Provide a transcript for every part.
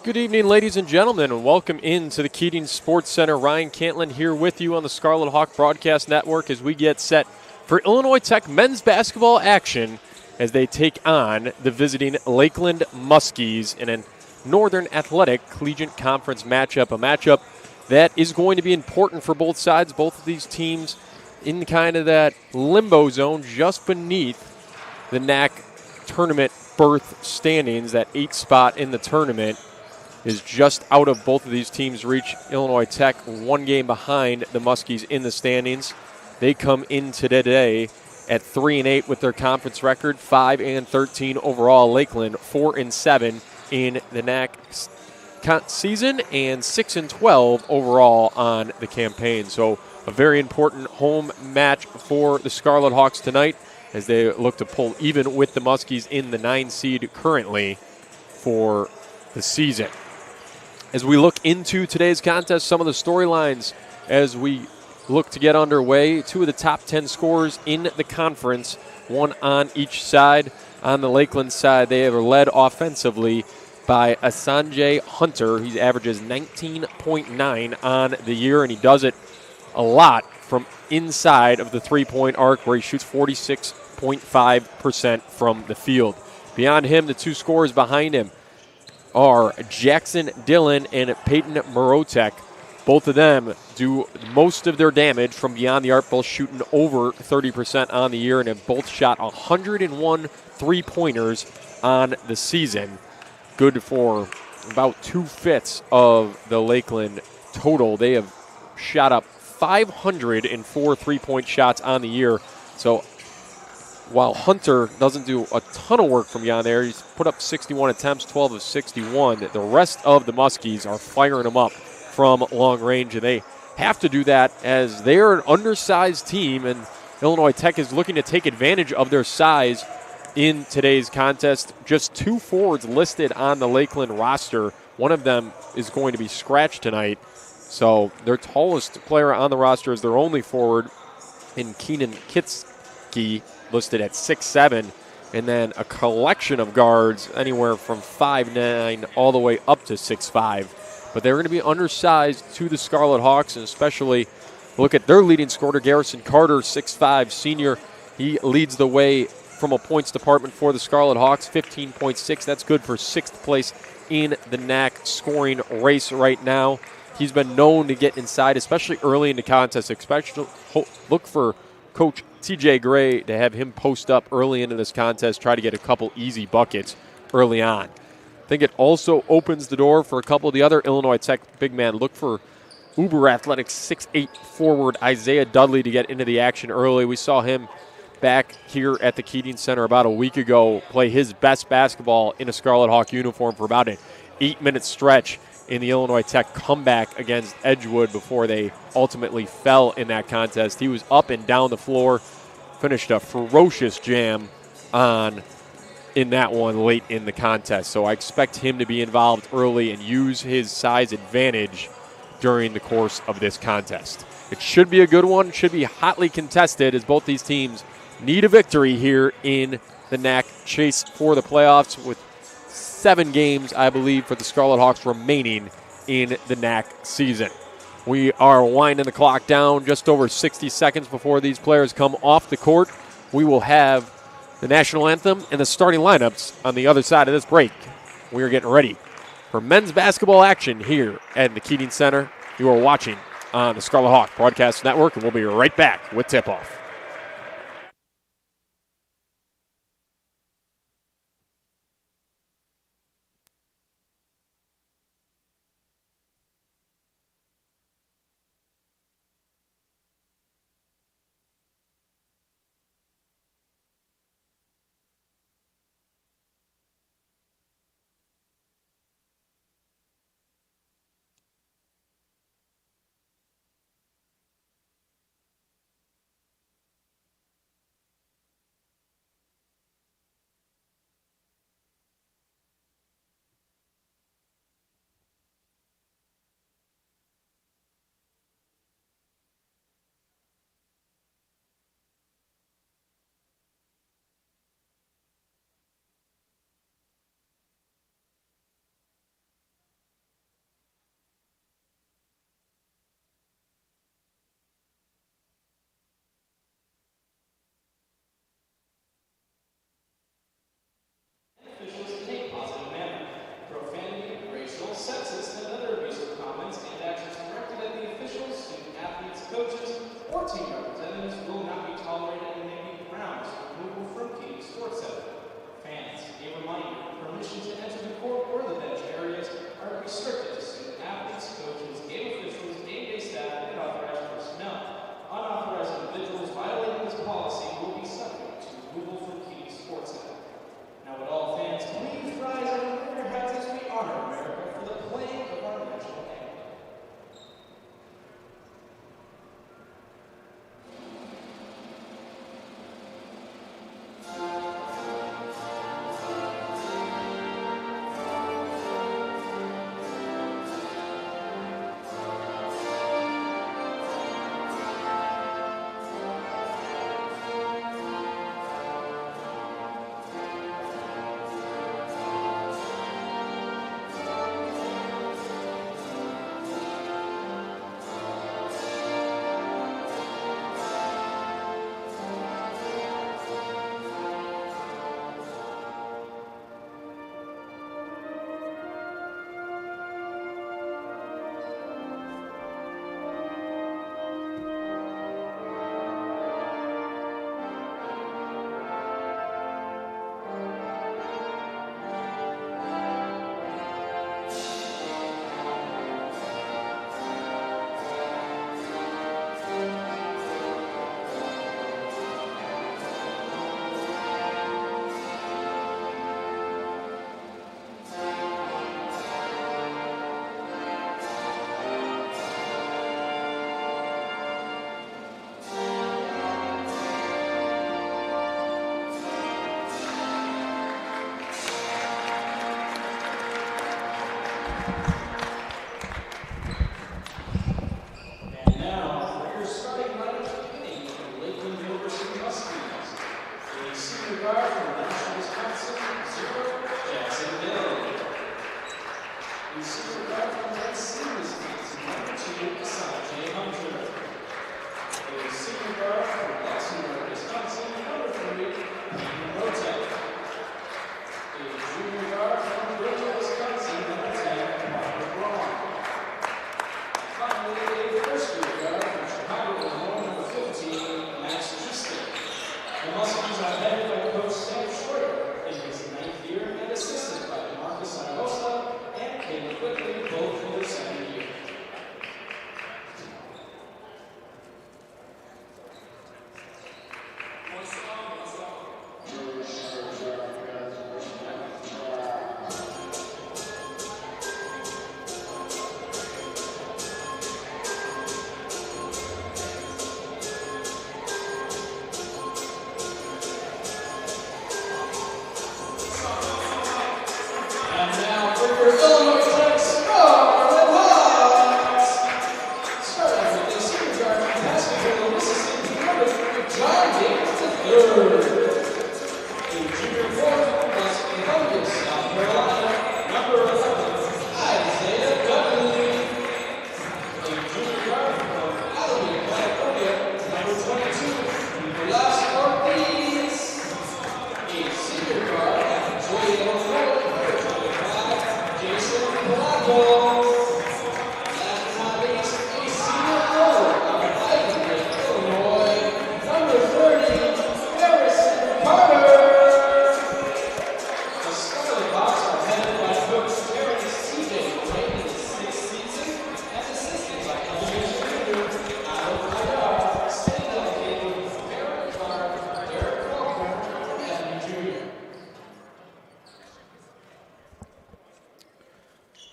Good evening, ladies and gentlemen, and welcome into the Keating Sports Center. Ryan Cantlin here with you on the Scarlet Hawk Broadcast Network as we get set for Illinois Tech men's basketball action as they take on the visiting Lakeland Muskies in a Northern Athletic Collegiate Conference matchup, a matchup that is going to be important for both sides. Both of these teams in kind of that limbo zone just beneath the NAC tournament berth standings. That 8th spot in the tournament is just out of both of these teams' reach. Illinois Tech one game behind the Muskies in the standings. They come in today at 3-8 with their conference record, 5-13 overall. Lakeland 4-7 in the NAC season and 6-12 overall on the campaign. So a very important home match for the Scarlet Hawks tonight as they look to pull even with the Muskies in the 9 seed currently for the season. As we look into today's contest, some of the storylines as we look to get underway, 2 of the top 10 scorers in the conference, one on each side. On the Lakeland side, they are led offensively by Asanjay Hunter. He averages 19.9 on the year, and he does it a lot from inside of the three-point arc where he shoots 46.5% from the field. Beyond him, the 2 scorers behind him are Jackson Dillon and Peyton Morotek. Both of them do most of their damage from beyond the arc, both shooting over 30% on the year and have both shot 101 three-pointers on the season. Good for about 2/5 of the Lakeland total. They have shot up 504 three-point shots on the year. So while Hunter doesn't do a ton of work from beyond there, he's put up 61 attempts, 12 of 61. The rest of the Muskies are firing him up from long range, and they have to do that as they're an undersized team, and Illinois Tech is looking to take advantage of their size in today's contest. Just 2 forwards listed on the Lakeland roster. One of them is going to be scratched tonight, so their tallest player on the roster is their only forward in Keenan Kitsky, listed at 6'7", and then a collection of guards anywhere from 5'9" all the way up to 6'5". But they're going to be undersized to the Scarlet Hawks, and especially look at their leading scorer, Garrison Carter, 6'5", senior. He leads the way from a points department for the Scarlet Hawks, 15.6. That's good for 6th place in the NAC scoring race right now. He's been known to get inside, especially early in the contest. Especially look for Coach TJ Gray to have him post up early into this contest, try to get a couple easy buckets early on. I think it also opens the door for a couple of the other Illinois Tech big men. Look for uber athletic 6'8" forward Isaiah Dudley to get into the action early. We saw him back here at the Keating Center about a week ago play his best basketball in a Scarlet Hawk uniform for about an 8-minute stretch in the Illinois Tech comeback against Edgewood before they ultimately fell in that contest. He was up and down the floor, finished a ferocious jam in that one late in the contest. So I expect him to be involved early and use his size advantage during the course of this contest. It should be a good one. It should be hotly contested as both these teams need a victory here in the NAC chase for the playoffs, with 7 games, I believe, for the Scarlet Hawks remaining in the NAC season. We are winding the clock down just over 60 seconds before these players come off the court. We will have the national anthem and the starting lineups on the other side of this break. We are getting ready for men's basketball action here at the Keating Center. You are watching on the Scarlet Hawk Broadcast Network, and we'll be right back with tip-off.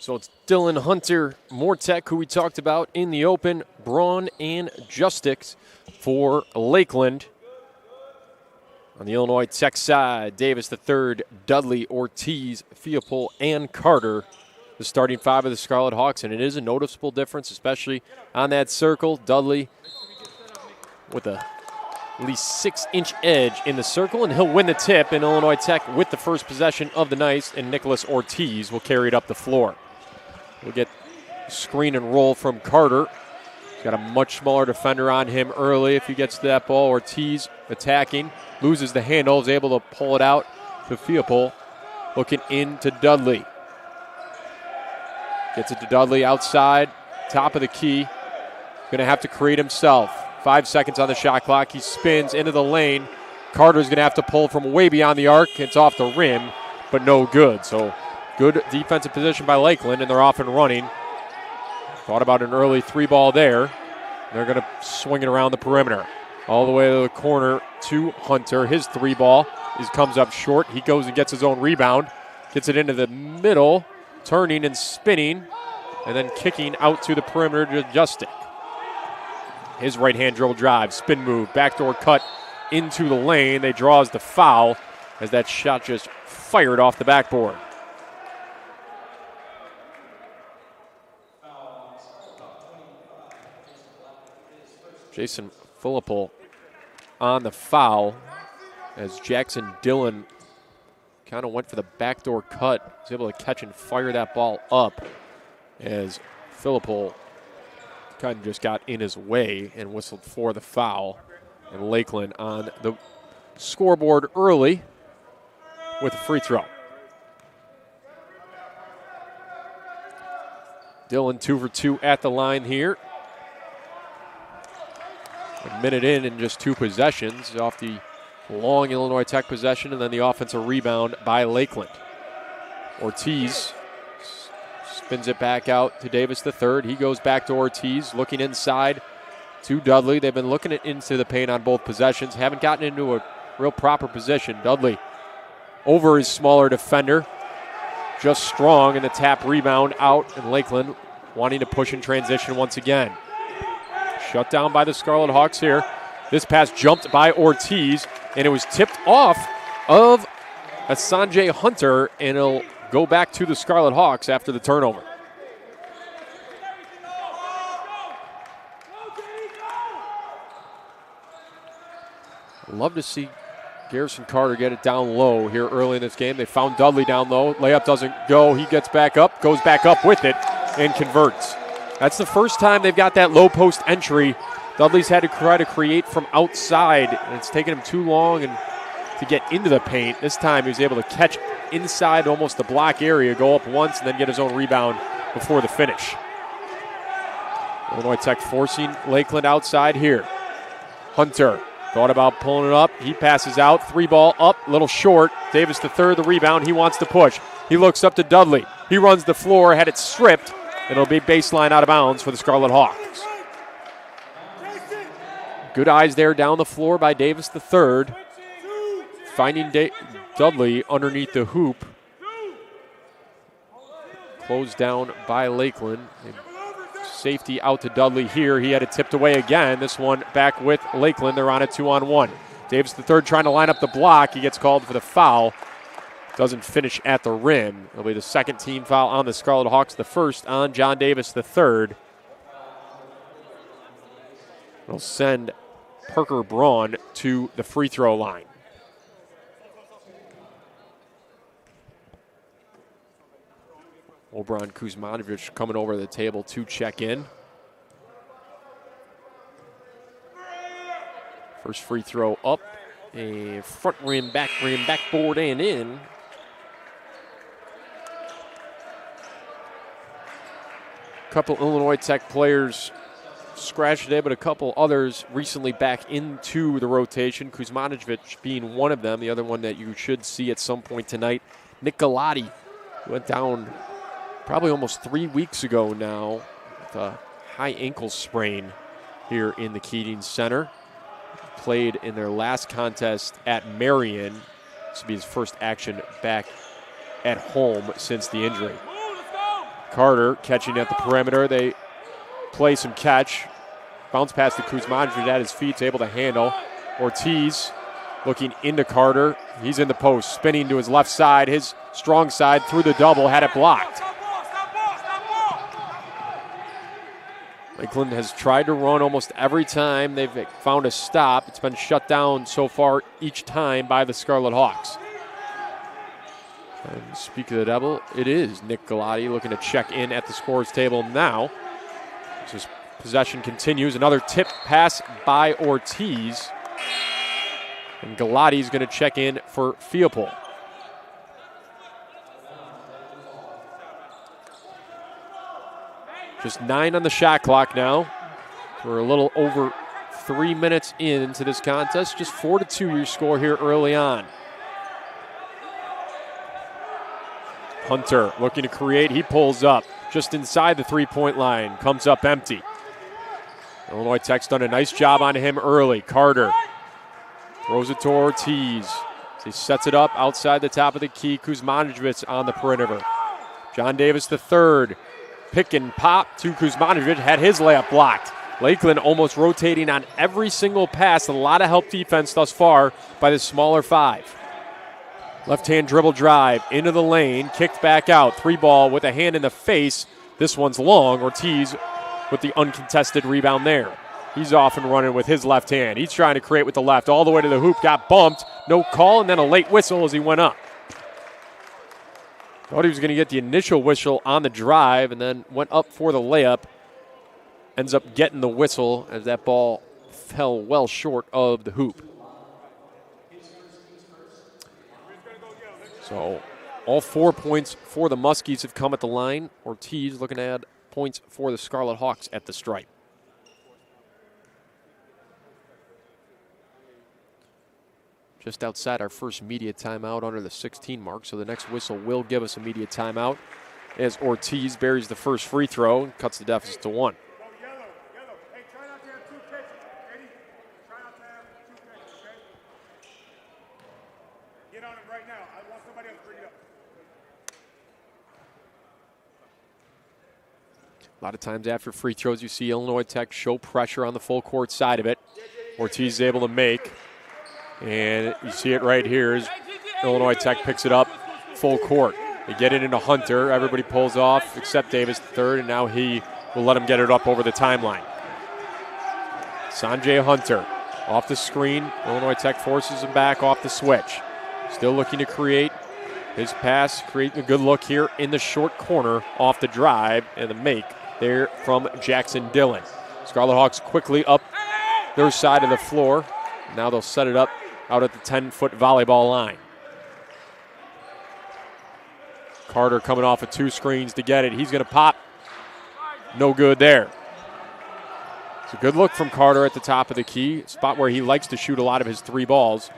So it's Dylan Hunter, Mortek, who we talked about in the open, Braun and Justice for Lakeland. On the Illinois Tech side, Davis III, Dudley, Ortiz, Theopol, and Carter, the starting five of the Scarlet Hawks. And it is a noticeable difference, especially on that circle. Dudley with a at least 6-inch edge in the circle, and he'll win the tip in Illinois Tech with the first possession of the night, and Nicholas Ortiz will carry it up the floor. We'll get screen and roll from Carter. He's got a much smaller defender on him early. If he gets to that ball, Ortiz attacking, loses the handle, is able to pull it out to Theopol, looking into Dudley. Gets it to Dudley outside, top of the key. Going to have to create himself. 5 seconds on the shot clock. He spins into the lane. Carter's going to have to pull from way beyond the arc. It's off the rim, but no good. So good defensive position by Lakeland, and they're off and running. Thought about an early three ball there. They're going to swing it around the perimeter. All the way to the corner to Hunter. His three ball comes up short. He goes and gets his own rebound. Gets it into the middle, turning and spinning, and then kicking out to the perimeter to Justice. His right-hand dribble drive, spin move, backdoor cut into the lane. They draws the foul as that shot just fired off the backboard. Jason Philippou on the foul as Jackson Dillon kind of went for the backdoor cut. Was able to catch and fire that ball up as Philippou kind of just got in his way and whistled for the foul. And Lakeland on the scoreboard early with a free throw. Dillon 2 for 2 at the line here. A minute in and just two possessions off the long Illinois Tech possession, and then the offensive rebound by Lakeland. Ortiz spins it back out to Davis III. He goes back to Ortiz, looking inside to Dudley. They've been looking into the paint on both possessions. Haven't gotten into a real proper position. Dudley over his smaller defender. Just strong, and the tap rebound out, and Lakeland wanting to push in transition once again. Shut down by the Scarlet Hawks here. This pass jumped by Ortiz, and it was tipped off of Sanjay Hunter, and it'll go back to the Scarlet Hawks after the turnover. Love to see Garrison Carter get it down low here early in this game. They found Dudley down low. Layup doesn't go. He gets back up, goes back up with it, and converts. That's the first time they've got that low post entry. Dudley's had to try to create from outside, and it's taken him too long to get into the paint. This time he was able to catch inside almost the block area, go up once, and then get his own rebound before the finish. Illinois Tech forcing Lakeland outside here. Hunter thought about pulling it up. He passes out. 3-ball up, little short. Davis the third, the rebound. He wants to push. He looks up to Dudley. He runs the floor, had it stripped. It'll be baseline out of bounds for the Scarlet Hawks. Good eyes there down the floor by Davis the third. Finding Dudley underneath the hoop. Closed down by Lakeland. Safety out to Dudley here. He had it tipped away again. This one back with Lakeland. They're on a 2-on-1. Davis the third trying to line up the block. He gets called for the foul. Doesn't finish at the rim. It'll be the second team foul on the Scarlet Hawks. The first on John Davis the third. It'll send Parker Braun to the free throw line. Obron Kuzmanovic coming over the table to check in. First free throw up. A front rim, backboard, and in. A couple Illinois Tech players scratched today, but a couple others recently back into the rotation. Kuzmanovic being one of them. The other one that you should see at some point tonight, Nick Galati, went down probably almost 3 weeks ago now with a high ankle sprain here in the Keating Center. Played in their last contest at Marion. This will be his first action back at home since the injury. Carter catching at the perimeter. They play some catch. Bounce pass to Kuzmanovic at his feet, able to handle. Ortiz looking into Carter. He's in the post, spinning to his left side. His strong side through the double, had it blocked. Lakeland has tried to run almost every time they've found a stop. It's been shut down so far each time by the Scarlet Hawks. And speak of the devil, it is Nick Galati looking to check in at the scorer's table now. This possession continues. Another tip pass by Ortiz. And Galati's going to check in for Theopol. Just 9 on the shot clock now. We're a little over 3 minutes into this contest. Just 4-2 your score here early on. Hunter looking to create. He pulls up just inside the three-point line. Comes up empty. Illinois Tech's done a nice job on him early. Carter throws it to Ortiz. He sets it up outside the top of the key. Kuzmanovic on the perimeter. John Davis the third. Pick and pop to Kuzmanovic, had his layup blocked. Lakeland almost rotating on every single pass. A lot of help defense thus far by the smaller five. Left-hand dribble drive into the lane, kicked back out. 3-ball with a hand in the face. This one's long. Ortiz with the uncontested rebound there. He's off and running with his left hand. He's trying to create with the left all the way to the hoop. Got bumped. No call, and then a late whistle as he went up. Thought he was going to get the initial whistle on the drive and then went up for the layup. Ends up getting the whistle as that ball fell well short of the hoop. So all 4 points for the Muskies have come at the line. Ortiz looking to add points for the Scarlet Hawks at the stripe. Just outside our first media timeout under the 16 mark, so the next whistle will give us a media timeout as Ortiz buries the first free throw and cuts the deficit to 1. A lot of times after free throws, you see Illinois Tech show pressure on the full court side of it. Ortiz is able to make. And you see it right here as Illinois Tech picks it up full court. They get it into Hunter. Everybody pulls off except Davis the third, and now he will let him get it up over the timeline. Sanjay Hunter Off the screen, Illinois Tech forces him back off the switch. Still looking to create his pass, creating a good look here in the short corner off the drive and the make there from Jackson Dillon. Scarlet Hawks quickly up their side of the floor. Now they'll set it up out at the 10-foot volleyball line. Carter coming off of 2 screens to get it. He's going to pop. No good there. It's a good look from Carter at the top of the key, spot where he likes to shoot a lot of his 3 balls.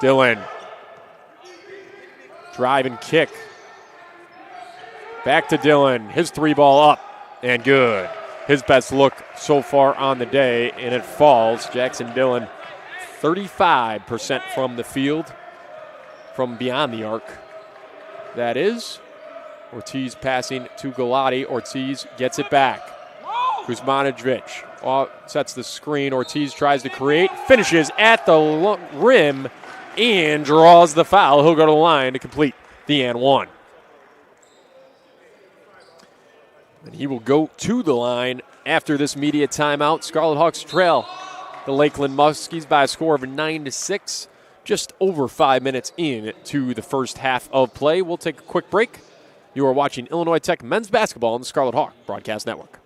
Dillon. Drive and kick. Back to Dillon. His 3-ball up and good. His best look so far on the day, and it falls. Jackson Dillon, 35% from the field, from beyond the arc. That is. Ortiz passing to Galati. Ortiz gets it back. Kuzmanovic sets the screen. Ortiz tries to create, finishes at the rim, and draws the foul. He'll go to the line to complete the and one. And he will go to the line after this media timeout. Scarlet Hawks trail the Lakeland Muskies by a score of 9-6. Just over 5 minutes into the first half of play. We'll take a quick break. You are watching Illinois Tech men's basketball on the Scarlet Hawk Broadcast Network.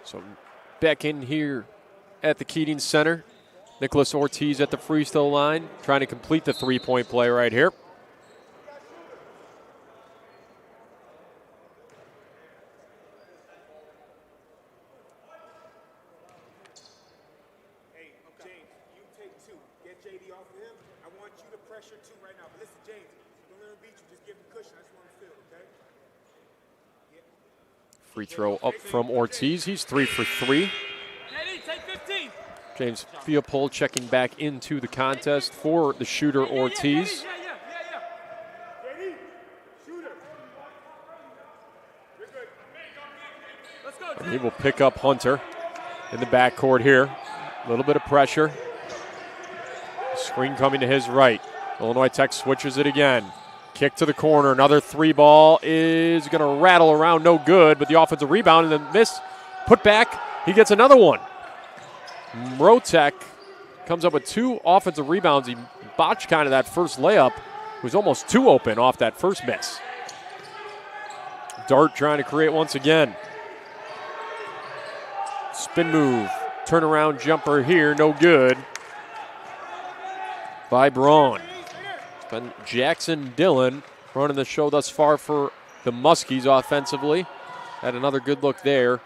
So back in here at the Keating Center. Nicholas Ortiz at the free throw line, trying to complete the three-point play right here. Hey, James, you take 2. Get JD off of him. I want you to pressure 2 right now. But listen, James, don't let him beat you. Just give him cushion. I just want to feel, okay? Free throw up from Ortiz. He's 3 for 3. JD, take 15. James Theopol checking back into the contest for the shooter Ortiz. JD, shooter. You're good. Let's go, And he will pick up Hunter in the backcourt here. A little bit of pressure. Screen coming to his right. Illinois Tech switches it again. Kick to the corner. Another 3-ball is going to rattle around. No good, but the offensive rebound and the miss. Put back. He gets another one. Mrotek comes up with 2 offensive rebounds. He botched kind of that first layup. It was almost too open off that first miss. Dart trying to create once again. Spin move. Turnaround jumper here. No good. By Braun. It's been Jackson Dillon running the show thus far for the Muskies offensively. Had another good look there.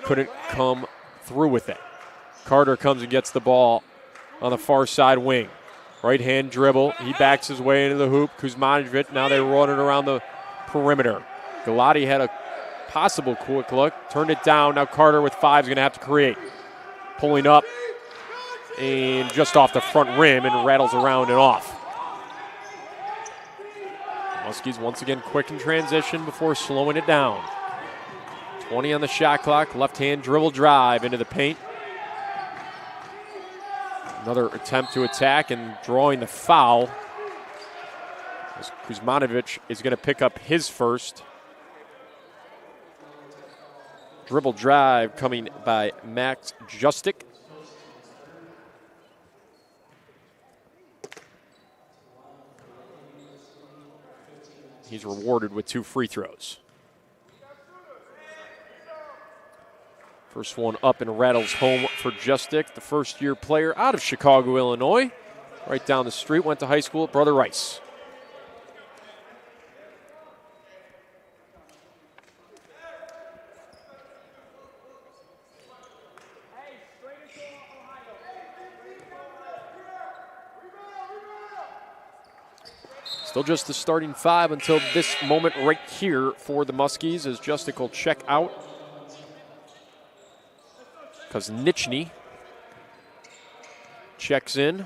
Couldn't come through with it. Carter comes and gets the ball on the far side wing. Right hand dribble. He backs his way into the hoop. Kuzmanovic, now they're running around the perimeter. Galati had a possible quick look. Turned it down. Now Carter with 5 is going to have to create. Pulling up and just off the front rim and rattles around and off. Muskies once again quick in transition before slowing it down. 20 on the shot clock. Left hand dribble drive into the paint. Another attempt to attack and drawing the foul. Kuzmanovic is going to pick up his first. Dribble drive coming by Max Justic. He's rewarded with 2 free throws. First one up and rattles home for Justic, the first-year player out of Chicago, Illinois. right down the street, went to high school at Brother Rice. Still just the starting five until this moment right here for the Muskies as Justic will check out. Because Nichny checks in.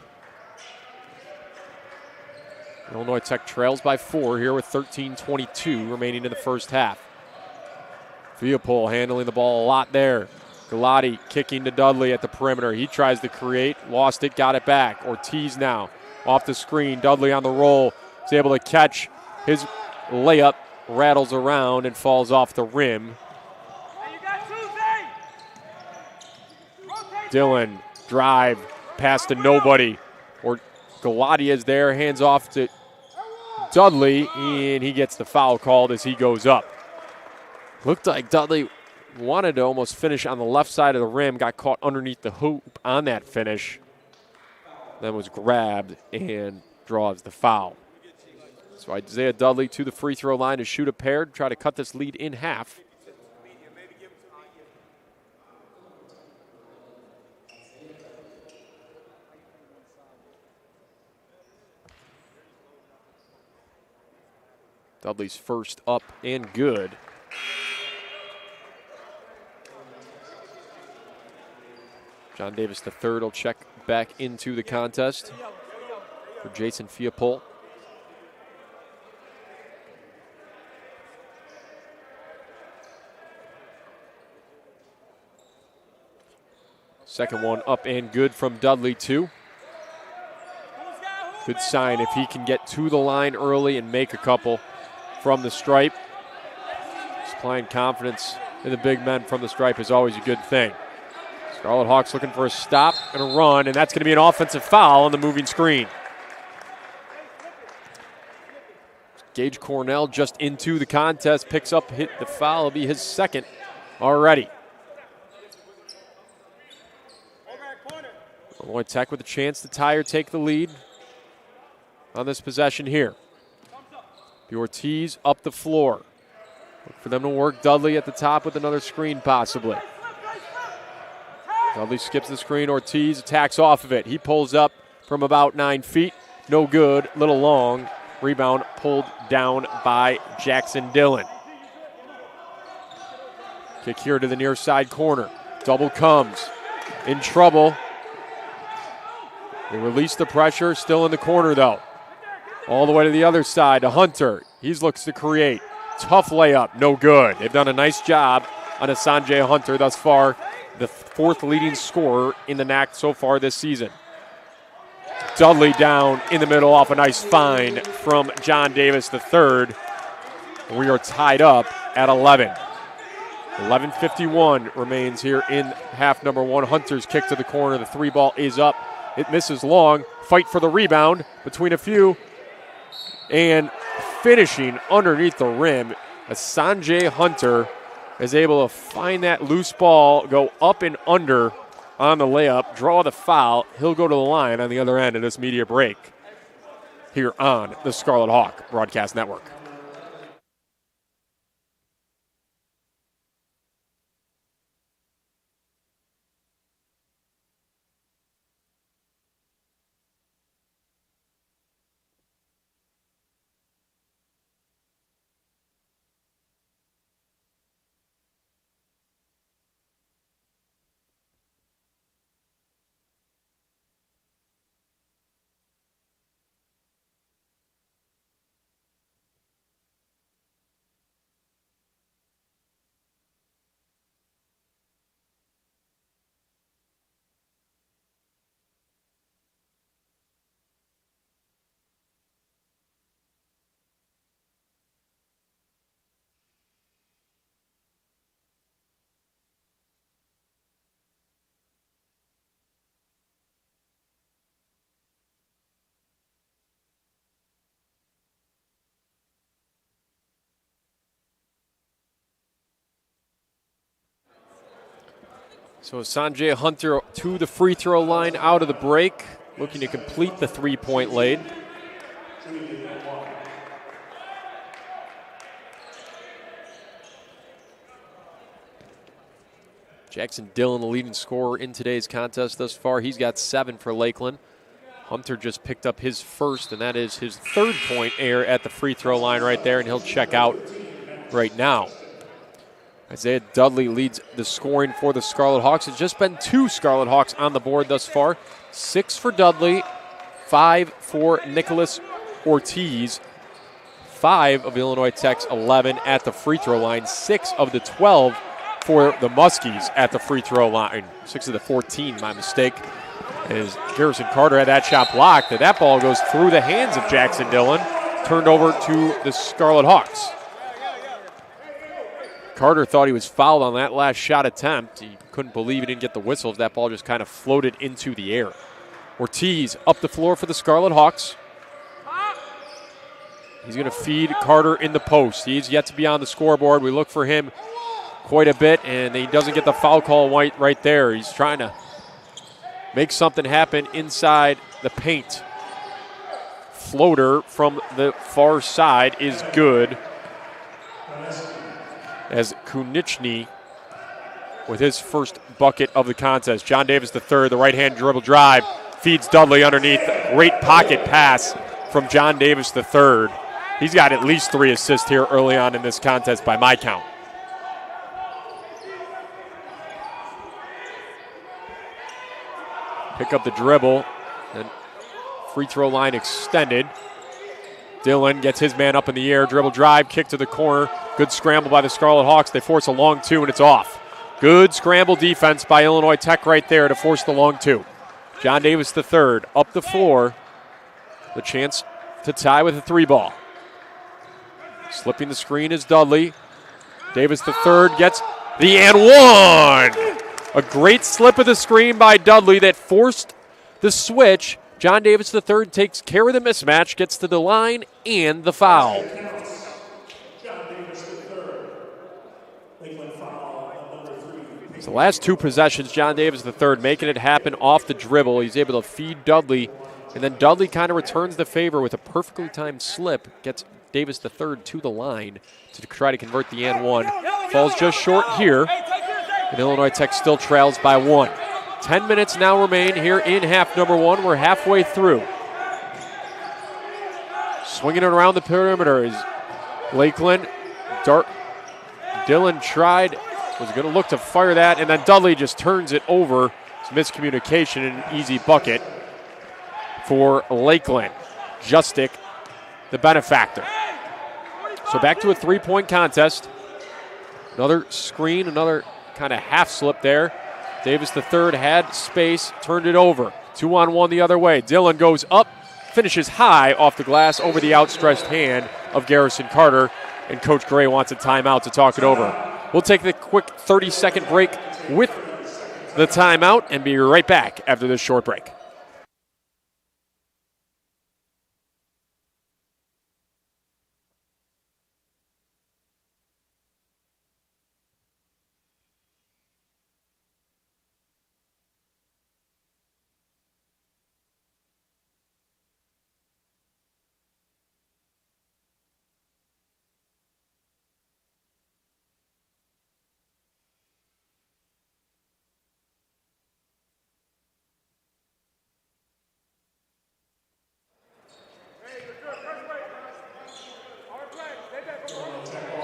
Illinois Tech trails by 4 here with 13:22 remaining in the first half. Viapol handling the ball a lot there. Galati kicking to Dudley at the perimeter. He tries to create, lost it, got it back. Ortiz now off the screen. Dudley on the roll. Is able to catch his layup, rattles around and falls off the rim. Dillon drive, pass to nobody. Or Galati is there, hands off to Dudley, and he gets the foul called as he goes up. Looked like Dudley wanted to almost finish on the left side of the rim, got caught underneath the hoop on that finish, then was grabbed and draws the foul. So Isaiah Dudley to the free throw line to shoot a pair, to try to cut this lead in half. Dudley's first up and good. John Davis III will check back into the contest for Jason Viapol. Second one up and good from Dudley, too. Good sign if he can get to the line early and make a couple from the stripe. Supplying confidence in the big men from the stripe is always a good thing. Scarlet Hawks looking for a stop and a run, and that's going to be an offensive foul on the moving screen. Gage Cornell just into the contest, picks up, hit the foul. It'll be his second already. Illinois Tech with a chance to tie or take the lead on this possession here. The Ortiz up the floor. Look for them to work Dudley at the top with another screen possibly. Dudley skips the screen. Ortiz attacks off of it. He pulls up from about 9 feet. No good. Little long. Rebound pulled down by Jackson Dillon. Kick here to the near side corner. Double comes. In trouble. They release the pressure. Still in the corner, though. All the way to the other side to Hunter. He looks to create. Tough layup. No good. They've done a nice job on Sanjay Hunter thus far. The fourth leading scorer in the NAC so far this season. Dudley down in the middle off a nice find from John Davis III. We are tied up at 11. 11:51 remains here in half number one. Hunter's kick to the corner. The three ball is up. It misses long. Fight for the rebound between a few. And finishing underneath the rim, Sanjay Hunter is able to find that loose ball, go up and under on the layup, draw the foul. He'll go to the line on the other end of this media break here on the Scarlet Hawk Broadcast Network. So Sanjay Hunter to the free throw line out of the break. looking to complete the three-point lead. Jackson Dillon, the leading scorer in today's contest thus far. He's got 7 for Lakeland. Hunter just picked up his first, and that is his 3rd point error at the free throw line right there, and he'll check out right now. Isaiah Dudley leads the scoring for the Scarlet Hawks. It's just been 2 Scarlet Hawks on the board thus far. 6 for Dudley, 5 for Nicholas Ortiz. 5 of Illinois Tech's 11 at the free throw line. 6 of the 12 for the Muskies at the free throw line. 6 of the 14, my mistake. As Garrison Carter had that shot blocked, and that ball goes through the hands of Jackson Dillon, turned over to the Scarlet Hawks. Carter thought he was fouled on that last shot attempt. He couldn't believe he didn't get the whistle. That ball just kind of floated into the air. Ortiz up the floor for the Scarlet Hawks. He's going to feed Carter in the post. He's yet to be on the scoreboard. We look for him quite a bit, and he doesn't get the foul call right there. He's trying to make something happen inside the paint. Floater from the far side is good, as Kunichny with his first bucket of the contest. John Davis III, the right-hand dribble drive, feeds Dudley underneath. Great pocket pass from John Davis III. He's got at least 3 assists here early on in this contest by my count. Pick up the dribble, and free throw line extended. Dillon gets his man up in the air, dribble drive, kick to the corner. Good scramble by the Scarlet Hawks. They force a long 2, and it's off. Good scramble defense by Illinois Tech right there to force the long 2. John Davis III up the floor. The chance to tie with a 3 ball. Slipping the screen is Dudley. Davis III gets the and one. A great slip of the screen by Dudley that forced the switch. John Davis III takes care of the mismatch, gets to the line, and the foul. So the last 2 possessions, John Davis III making it happen off the dribble. He's able to feed Dudley, and then Dudley kind of returns the favor with a perfectly timed slip, gets Davis III to the line to try to convert the and one. Falls just short here, and Illinois Tech still trails by 1. 10 minutes now remain here in half number 1. We're halfway through. Swinging it around the perimeter is Lakeland. Dillon was going to look to fire that, and then Dudley just turns it over. It's miscommunication and an easy bucket for Lakeland. Justick, the benefactor. So back to a 3-point contest. Another screen, another kind of half slip there. Davis III had space, turned it over. 2-on-1 the other way. Dillon goes up, finishes high off the glass over the outstretched hand of Garrison Carter, and Coach Gray wants a timeout to talk it over. We'll take the quick 30-second break with the timeout and be right back after this short break.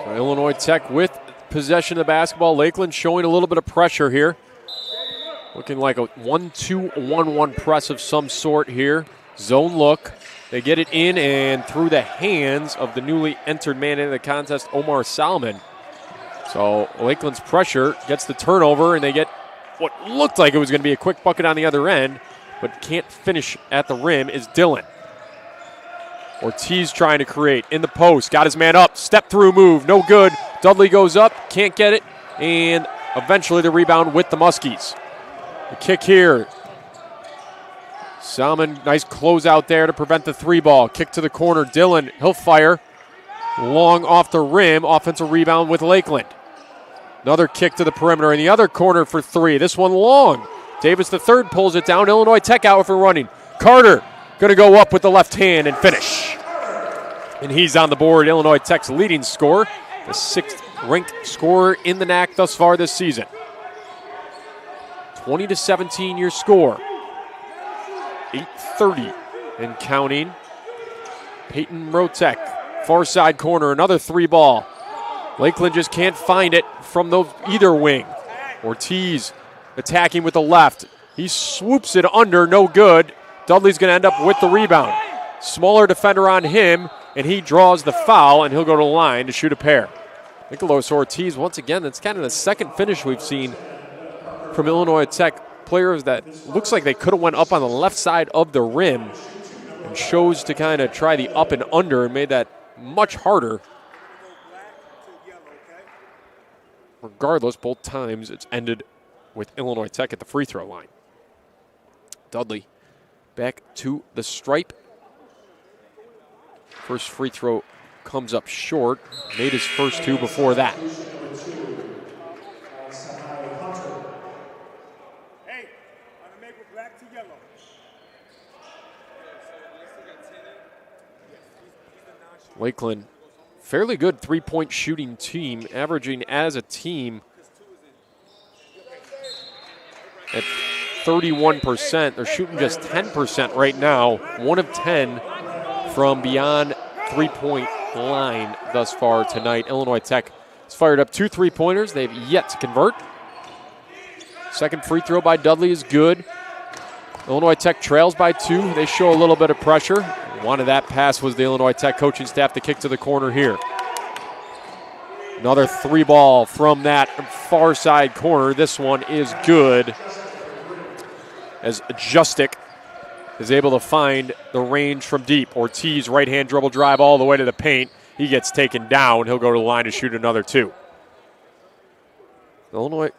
So Illinois Tech with possession of the basketball. Lakeland showing a little bit of pressure here. Looking like a 1-2-1-1 press of some sort here. Zone look. They get it in and through the hands of the newly entered man into the contest, Omar Salmon. So Lakeland's pressure gets the turnover, and they get what looked like it was going to be a quick bucket on the other end, but can't finish at the rim is Dillon. Ortiz trying to create in the post. Got his man up. Step through move. No good. Dudley goes up. Can't get it. And eventually the rebound with the Muskies. The kick here. Salmon, nice close out there to prevent the 3 ball. Kick to the corner. Dillon, he'll fire. Long off the rim. Offensive rebound with Lakeland. Another kick to the perimeter in the other corner for 3. This one long. Davis III pulls it down. Illinois Tech out for running. Carter going to go up with the left hand and finish. And he's on the board, Illinois Tech's leading scorer, the 6th-ranked scorer in the NAC thus far this season. 20-17 your score. 8:30 and counting. Peyton Mrotek, far side corner, another 3-ball. Lakeland just can't find it from either wing. Ortiz attacking with the left. He swoops it under, no good. Dudley's going to end up with the rebound. Smaller defender on him, and he draws the foul, and he'll go to the line to shoot a pair. Nicholas Ortiz, once again, that's kind of the second finish we've seen from Illinois Tech players that looks like they could have went up on the left side of the rim and chose to kind of try the up and under and made that much harder. Regardless, both times it's ended with Illinois Tech at the free throw line. Dudley back to the stripe. First free throw comes up short. Made his first 2 before that. Lakeland, fairly good three-point shooting team, averaging as a team at 31%. They're shooting just 10% right now, 1 of 10 from beyond three-point line thus far tonight. Illinois Tech has fired up 2 3-pointers. They've yet to convert. Second free throw by Dudley is good. Illinois Tech trails by 2. They show a little bit of pressure. Wanted that pass was the Illinois Tech coaching staff to kick to the corner here. Another 3-ball from that far side corner. This one is good, as Justic is able to find the range from deep. Ortiz, right-hand dribble drive all the way to the paint. He gets taken down. He'll go to the line to shoot another 2. Illinois.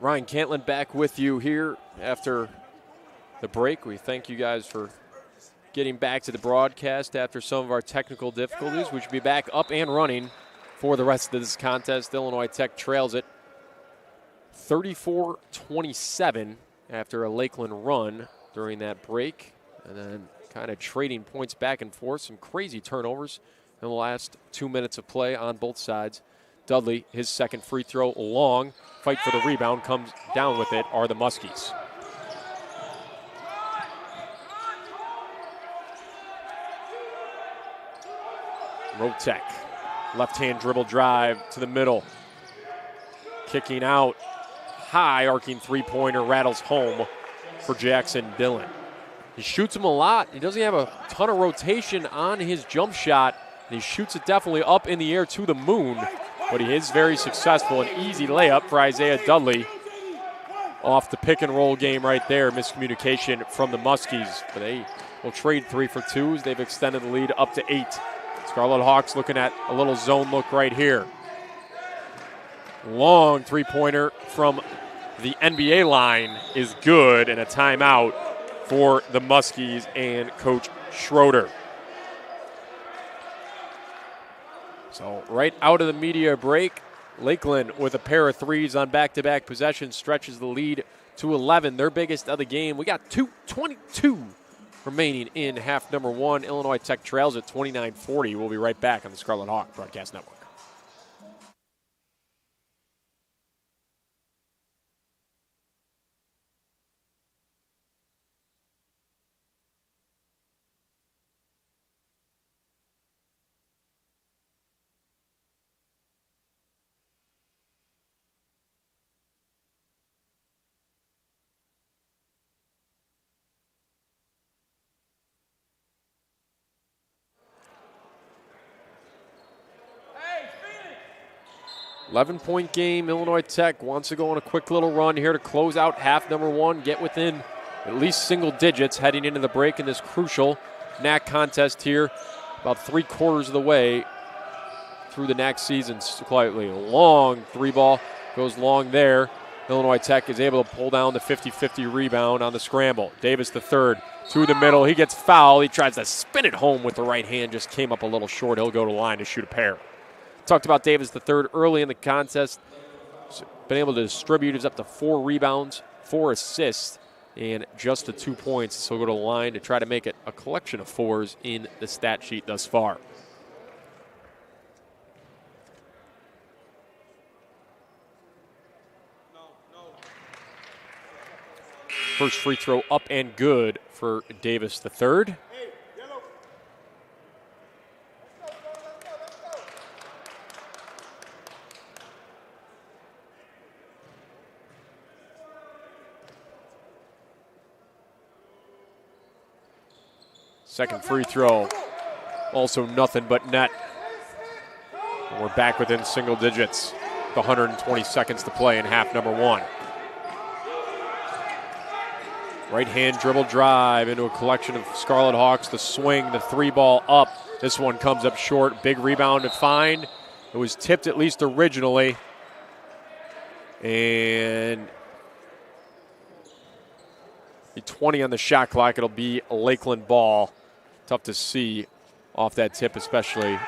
Ryan Cantlin back with you here after the break. We thank you guys for getting back to the broadcast after some of our technical difficulties. We should be back up and running for the rest of this contest. Illinois Tech trails it 34-27 after a Lakeland run during that break. And then kind of trading points back and forth. Some crazy turnovers in the last 2 minutes of play on both sides. Dudley, his second free throw, long. Fight for the rebound, comes down with it, are the Muskies. Rotek, left-hand dribble drive to the middle. Kicking out, high arcing three-pointer, rattles home for Jackson Dillon. He shoots him a lot. He doesn't have a ton of rotation on his jump shot. And he shoots it definitely up in the air to the moon. But he is very successful. An easy layup for Isaiah Dudley. Off the pick and roll game right there. Miscommunication from the Muskies. But they will trade 3 for 2s. They've extended the lead up to 8. Scarlet Hawks looking at a little zone look right here. Long three-pointer from the NBA line is good, and a timeout for the Muskies and Coach Schroeder. So right out of the media break, Lakeland with a pair of threes on back-to-back possessions stretches the lead to 11, their biggest of the game. We got 2:22 remaining in half number one. Illinois Tech trails at 29-40. We'll be right back on the Scarlet Hawk Broadcast Network. Hey, Phoenix! 11-point game. Illinois Tech wants to go on a quick little run here to close out half number one, get within at least single digits heading into the break in this crucial NAC contest here. About 3/4 of the way through the NAC season slightly. A long three ball goes long there. Illinois Tech is able to pull down the 50-50 rebound on the scramble. Davis the third to the middle. He gets fouled. He tries to spin it home with the right hand. Just came up a little short. He'll go to the line to shoot a pair. Talked about Davis the third early in the contest. Been able to distribute. He's up to 4 rebounds, 4 assists, and just the 2 points. So he'll go to the line to try to make it a collection of 4s in the stat sheet thus far. First free throw up and good for Davis the third. Hey, yellow. Second free throw, also nothing but net. And we're back within single digits. 120 seconds to play in half number one. Right hand dribble drive into a collection of Scarlet Hawks. The swing, the three ball up. This one comes up short. Big rebound to find. It was tipped at least originally. And 20 on the shot clock. It'll be a Lakeland ball. Tough to see off that tip, especially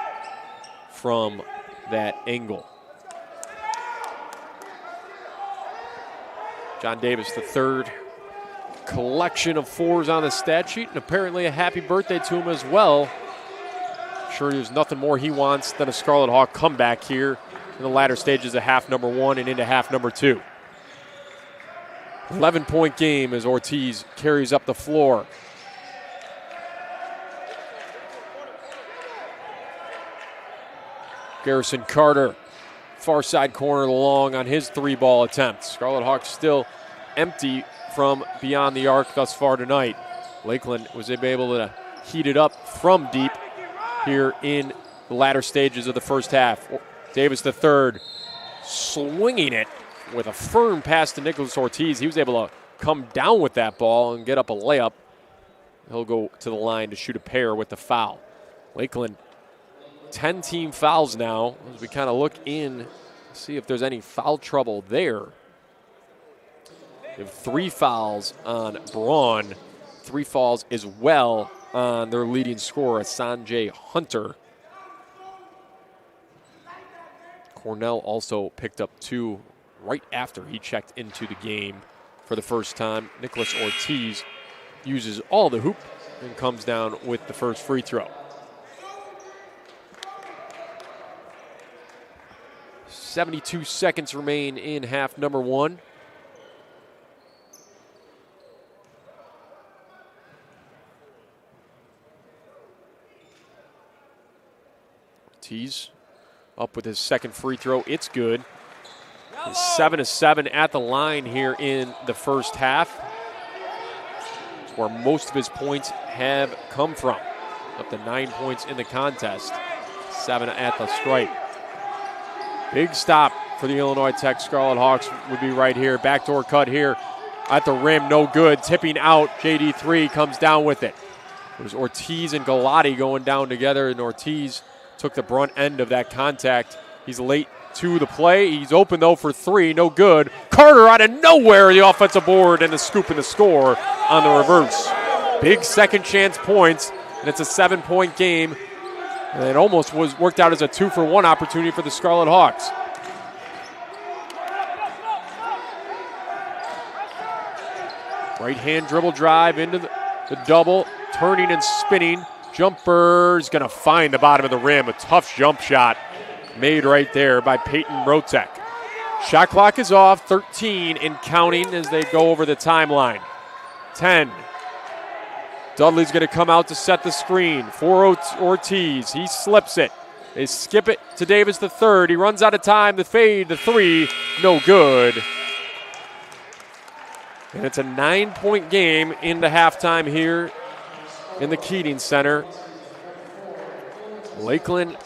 from that angle. John Davis, the third collection of fours on the stat sheet, and apparently a happy birthday to him as well. Sure, there's nothing more he wants than a Scarlet Hawk comeback here in the latter stages of half number one and into half number two. 11-point game as Ortiz carries up the floor. Garrison Carter, far side corner long on his three-ball attempt. Scarlet Hawks still empty from beyond the arc thus far tonight. Lakeland was able to heat it up from deep here in the latter stages of the first half. Davis the third, swinging it with a firm pass to Nicholas Ortiz. He was able to come down with that ball and get up a layup. He'll go to the line to shoot a pair with the foul. Lakeland, 10 team fouls now as we kind of look in, see if there's any foul trouble there. They have 3 fouls on Braun, 3 fouls as well on their leading scorer, Sanjay Hunter. Cornell also picked up 2 right after he checked into the game for the first time. Nicholas Ortiz uses all the hoop and comes down with the first free throw. 72 seconds remain in half number one. Ortiz up with his second free throw. It's good. 7-7 at the line here in the first half. It's where most of his points have come from. Up to 9 points in the contest. 7 at the stripe. Big stop for the Illinois Tech Scarlet Hawks would be right here. Backdoor cut here at the rim, no good. Tipping out, JD3 comes down with it. It was Ortiz and Galati going down together, and Ortiz took the brunt end of that contact. He's late to the play. He's open, though, for 3. No good. Carter out of nowhere, the offensive board, and the scoop and the score on the reverse. Big second chance points, and it's a 7-point game. And it almost was worked out as a 2-for-1 opportunity for the Scarlet Hawks. Right-hand dribble drive into the double, turning and spinning. Jumper's going to find the bottom of the rim. A tough jump shot made right there by Peyton Rotek. Shot clock is off, 13 and counting as they go over the timeline. 10. Dudley's going to come out to set the screen for Ortiz. He slips it. They skip it to Davis the third. He runs out of time. The fade, the 3, no good. And it's a 9-point game into halftime here in the Keating Center. Lakeland,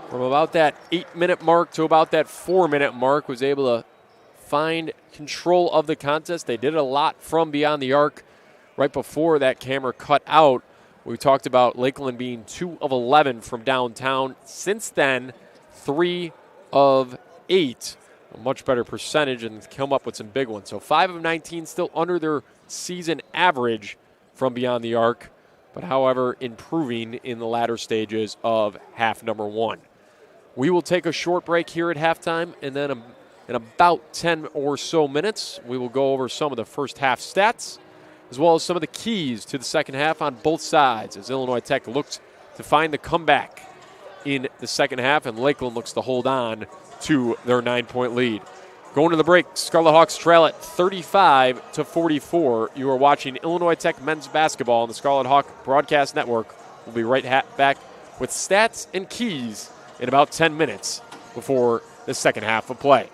from about that 8-minute mark to about that 4-minute mark, was able to find control of the contest. They did a lot from beyond the arc. Right before that camera cut out, we talked about Lakeland being 2 of 11 from downtown. Since then, 3 of 8. A much better percentage and come up with some big ones. So 5 of 19 still under their season average from beyond the arc, but however improving in the latter stages of half number one. We will take a short break here at halftime, and then in about 10 or so minutes, we will go over some of the first half stats, as well as some of the keys to the second half on both sides, as Illinois Tech looks to find the comeback in the second half, and Lakeland looks to hold on to their 9-point lead. Going to the break, Scarlet Hawks trail at 35-44. You are watching Illinois Tech men's basketball on the Scarlet Hawk Broadcast Network. We'll be right back with stats and keys in about 10 minutes before the second half of play.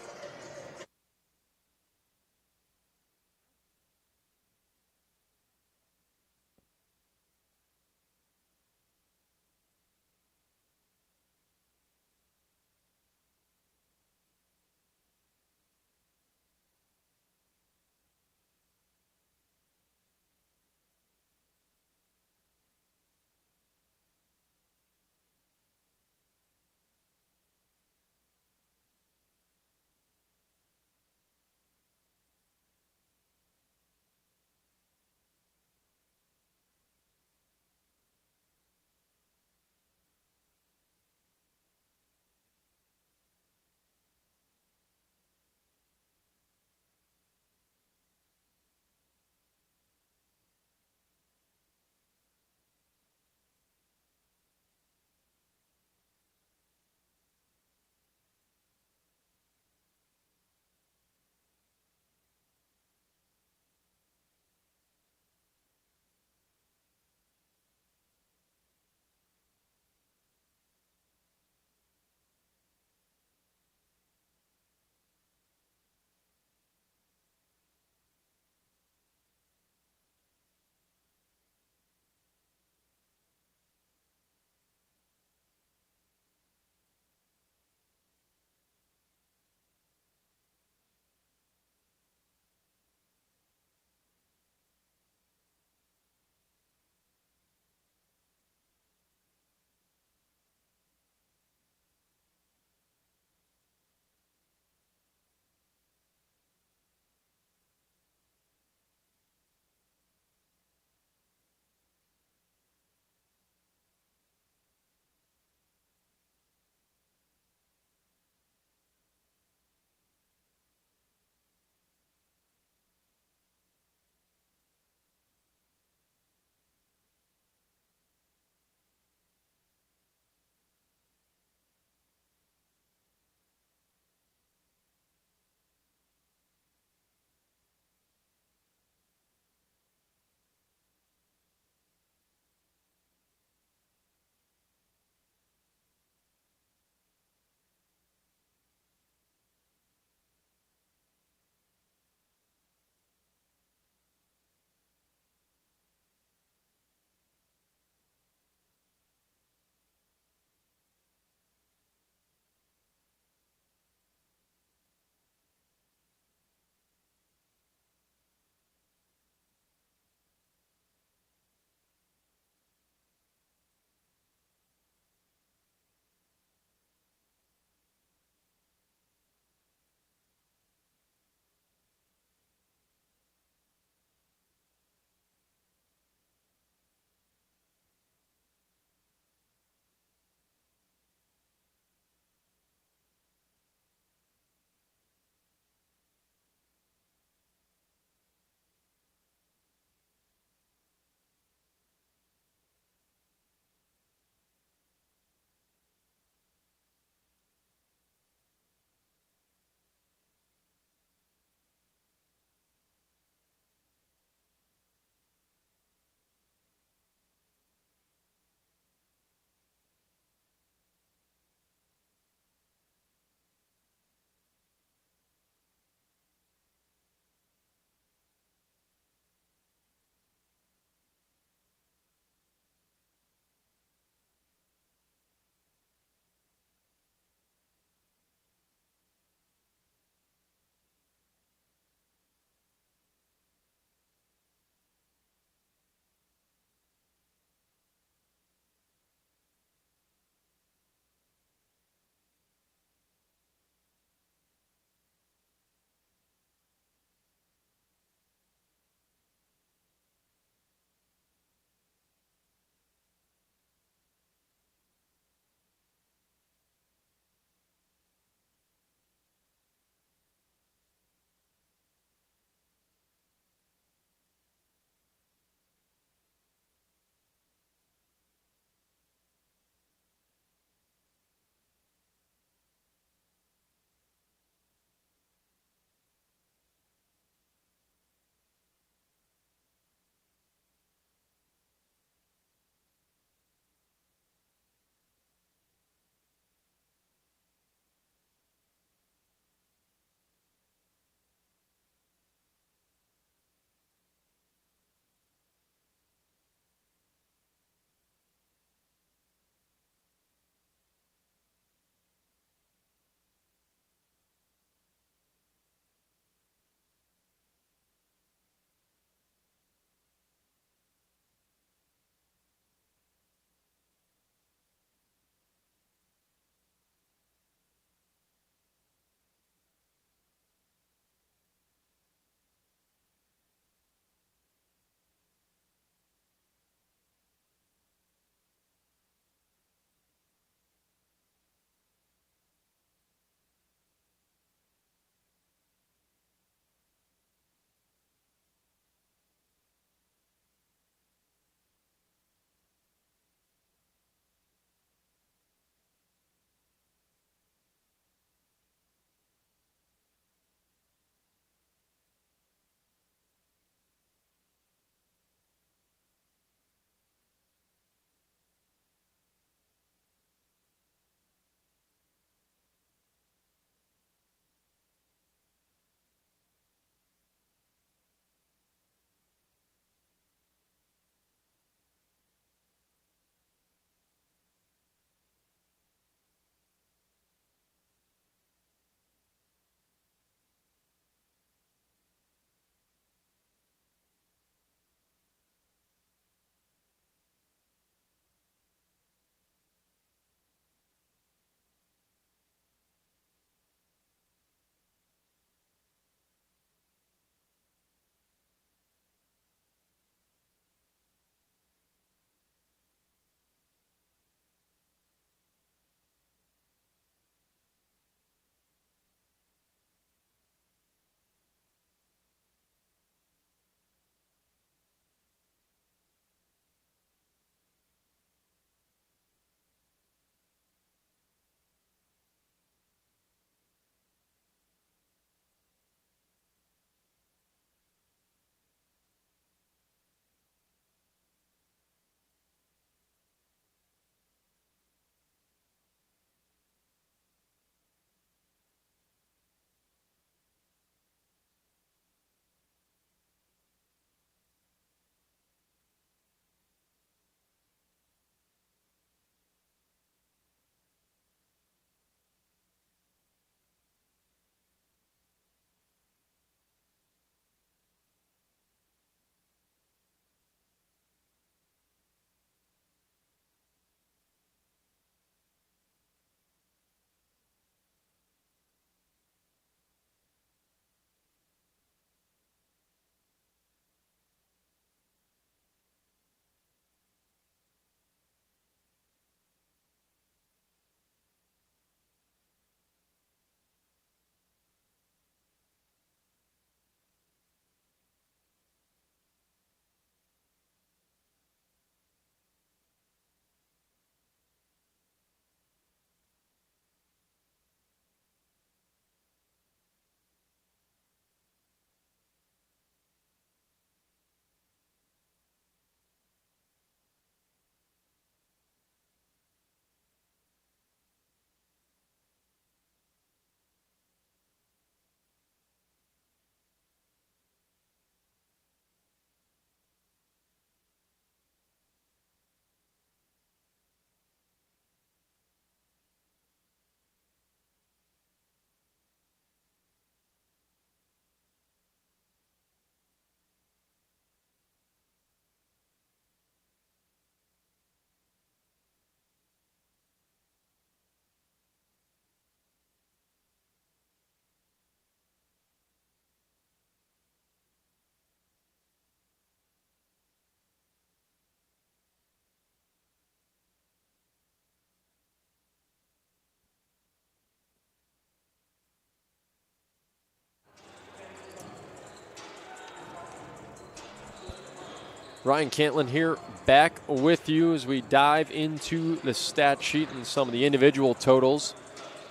Ryan Cantlin here, back with you as we dive into the stat sheet and some of the individual totals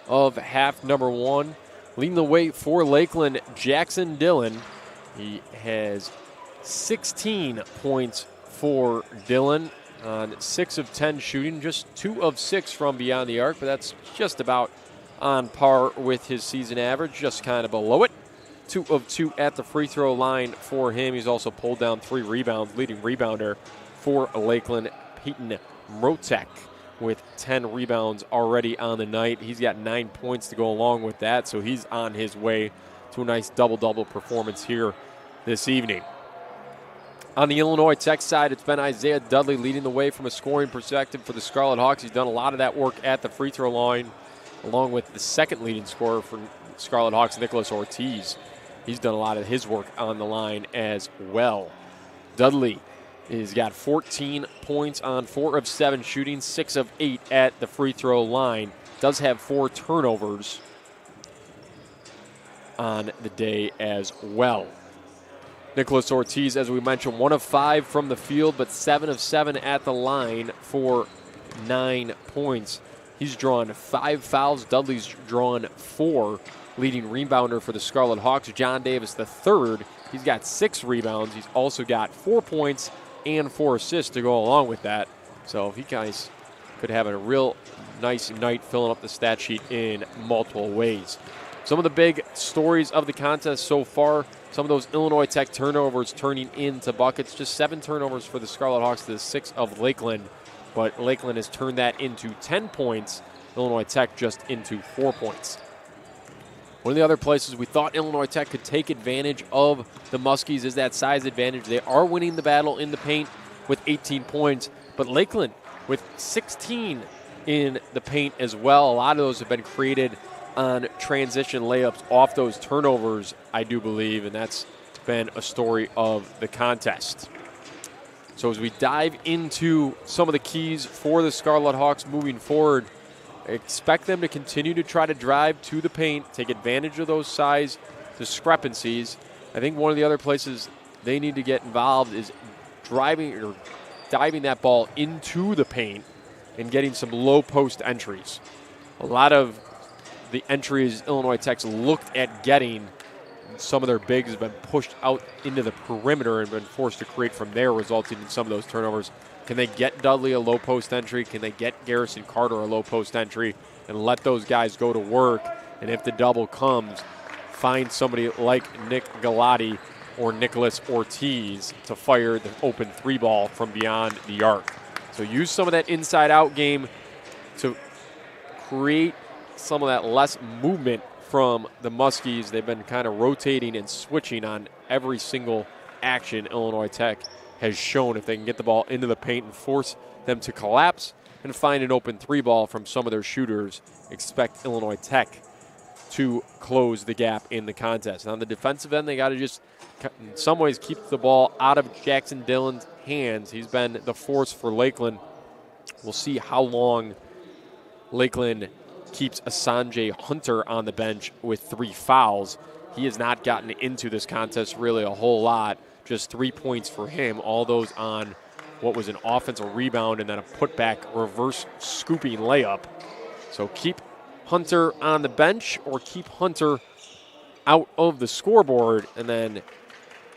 of half number one. Leading the way for Lakeland, Jackson Dillon. He has 16 points for Dillon on 6 of 10 shooting, just 2 of 6 from beyond the arc, but that's just about on par with his season average, just kind of below it. 2 of 2 at the free throw line for him. He's also pulled down 3 rebounds, leading rebounder for Lakeland, Peyton Mrotek, with 10 rebounds already on the night. He's got 9 points to go along with that, so he's on his way to a nice double-double performance here this evening. On the Illinois Tech side, it's been Isaiah Dudley leading the way from a scoring perspective for the Scarlet Hawks. He's done a lot of that work at the free throw line, along with the second leading scorer for Scarlet Hawks, Nicholas Ortiz. He's done a lot of his work on the line as well. Dudley has got 14 points on 4 of 7 shooting, 6 of 8 at the free throw line. Does have 4 turnovers on the day as well. Nicholas Ortiz, as we mentioned, 1 of 5 from the field, but 7 of 7 at the line for 9 points. He's drawn 5 fouls. Dudley's drawn 4. Leading rebounder for the Scarlet Hawks, John Davis III. He's got 6 rebounds. He's also got 4 points and 4 assists to go along with that. So he guys could have a real nice night filling up the stat sheet in multiple ways. Some of the big stories of the contest so far, some of those Illinois Tech turnovers turning into buckets. Just 7 turnovers for the Scarlet Hawks to the 6 of Lakeland. But Lakeland has turned that into 10 points. Illinois Tech just into 4 points. One of the other places we thought Illinois Tech could take advantage of the Muskies is that size advantage. They are winning the battle in the paint with 18 points, but Lakeland with 16 in the paint as well. A lot of those have been created on transition layups off those turnovers, I do believe, and that's been a story of the contest. So as we dive into some of the keys for the Scarlet Hawks moving forward, expect them to continue to try to drive to the paint, take advantage of those size discrepancies. I think one of the other places they need to get involved is driving or diving that ball into the paint and getting some low post entries. A lot of the entries Illinois Tech's looked at getting, some of their bigs have been pushed out into the perimeter and been forced to create from there, resulting in some of those turnovers. Can they get Dudley a low post entry? Can they get Garrison Carter a low post entry and let those guys go to work? And if the double comes, find somebody like Nick Galati or Nicholas Ortiz to fire the open 3 ball from beyond the arc. So use some of that inside-out game to create some of that less movement from the Muskies. They've been kind of rotating and switching on every single action Illinois Tech has shown. If they can get the ball into the paint and force them to collapse and find an open 3 ball from some of their shooters, expect Illinois Tech to close the gap in the contest. And on the defensive end, they got to just, in some ways, keep the ball out of Jackson Dillon's hands. He's been the force for Lakeland. We'll see how long Lakeland keeps Asanjay Hunter on the bench with 3 fouls. He has not gotten into this contest really a whole lot. Just 3 points for him, all those on what was an offensive rebound and then a putback reverse scooping layup. So keep Hunter on the bench or keep Hunter out of the scoreboard and then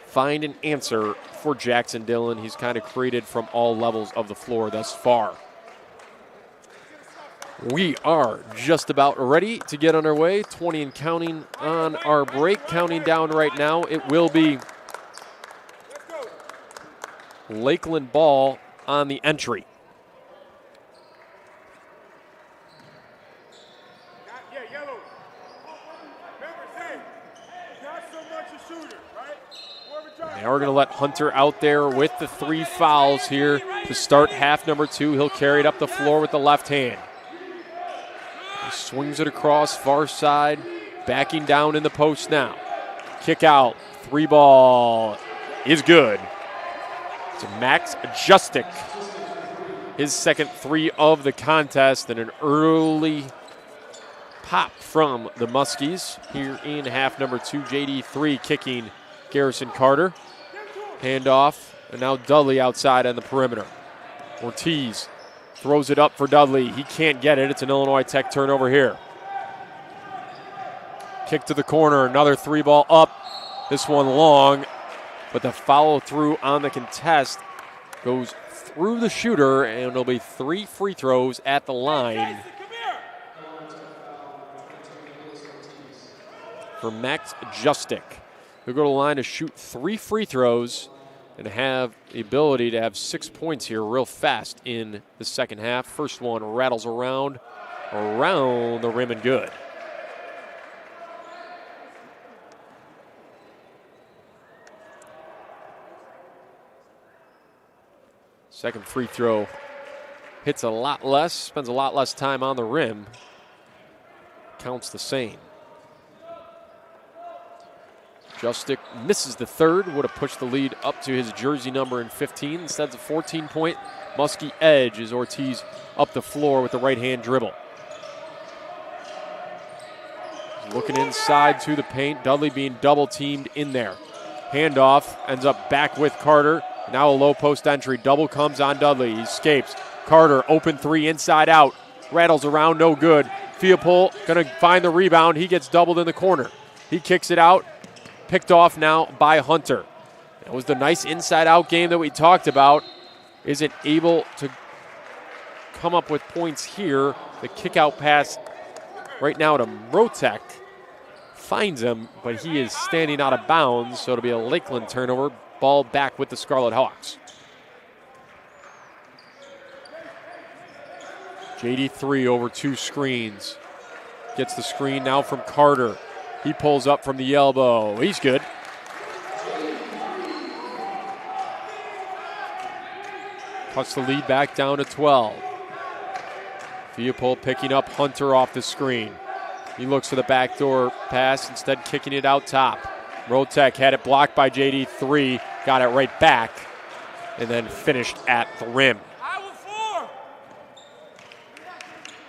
find an answer for Jackson Dillon. He's kind of created from all levels of the floor thus far. We are just about ready to get underway. 20 and counting on our break. Counting down right now. It will be Lakeland ball on the entry. They are going to let Hunter out there with the 3 fouls here to start half number 2. He'll carry it up the floor with the left hand. He swings it across far side, backing down in the post now. Kick out, 3 ball is good. To Max Justic, his second 3 of the contest, and an early pop from the Muskies here in half number 2. JD3 kicking Garrison Carter. Handoff And now Dudley outside on the perimeter. Ortiz throws it up for Dudley. He can't get it. It's an Illinois Tech turnover here. Kick to the corner. Another 3-ball up. This one long. But the follow through on the contest goes through the shooter, and it'll be 3 free throws at the line for Max Justic. He'll go to the line to shoot 3 free throws and have the ability to have 6 points here real fast in the second half. First one rattles around the rim and good. Second free throw hits a lot less, spends a lot less time on the rim. Counts the same. Justic misses the third, would have pushed the lead up to his jersey number in 15. Instead, it's a 14-point Muskie edge as Ortiz up the floor with the right-hand dribble. Looking inside to the paint, Dudley being double-teamed in there. Handoff, ends up back with Carter. Now a low post entry. Double comes on Dudley. He escapes. Carter, open 3 inside out. Rattles around, no good. Theopol going to find the rebound. He gets doubled in the corner. He kicks it out. Picked off now by Hunter. That was the nice inside out game that we talked about. Isn't able to come up with points here. The kick out pass right now to Mrotek. Finds him, but he is standing out of bounds, so it'll be a Lakeland turnover. Ball back with the Scarlet Hawks. JD3 over 2 screens. Gets the screen now from Carter. He pulls up from the elbow. He's good. Cuts the lead back down to 12. Theopol picking up Hunter off the screen. He looks for the backdoor pass, instead kicking it out top. Mrotek had it blocked by JD3, got it right back, and then finished at the rim.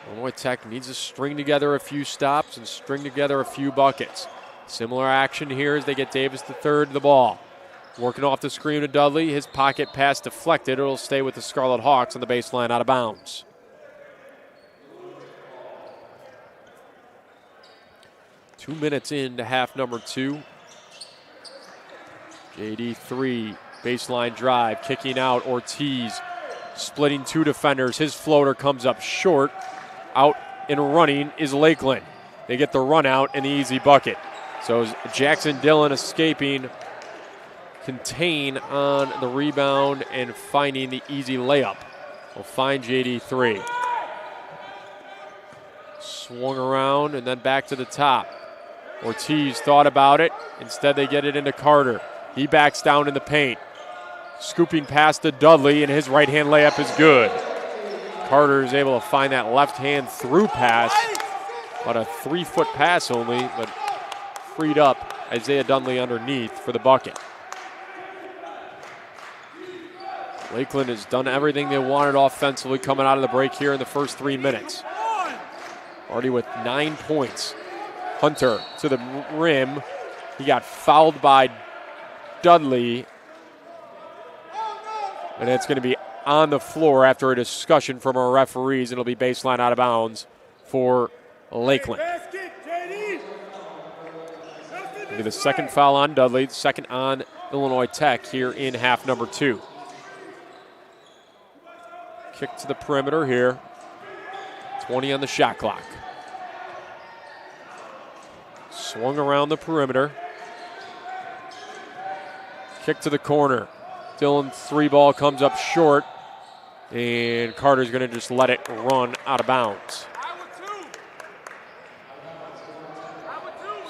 Illinois Tech needs to string together a few stops and string together a few buckets. Similar action here as they get Davis III the ball. Working off the screen to Dudley. His pocket pass deflected. It'll stay with the Scarlet Hawks on the baseline out of bounds. Two minutes into half number 2. JD3, baseline drive, kicking out Ortiz, splitting 2 defenders. His floater comes up short. Out and running is Lakeland. They get the run out and the easy bucket. So Jackson Dillon escaping, contain on the rebound and finding the easy layup. Will find JD3. Swung around and then back to the top. Ortiz thought about it. Instead, they get it into Carter. He backs down in the paint. Scooping past to Dudley, and his right-hand layup is good. Carter is able to find that left-hand through pass. About a 3-foot pass only, but freed up Isaiah Dudley underneath for the bucket. Lakeland has done everything they wanted offensively coming out of the break here in the first 3 minutes. Already with 9 points. Hunter to the rim. He got fouled by Dudley. And it's going to be on the floor after a discussion from our referees. It'll be baseline out of bounds for Lakeland. It'll be the second foul on Dudley, second on Illinois Tech here in half number 2. Kick to the perimeter here. 20 on the shot clock. Swung around the perimeter. Kick to the corner. Dillon's 3-ball comes up short, and Carter's going to just let it run out of bounds.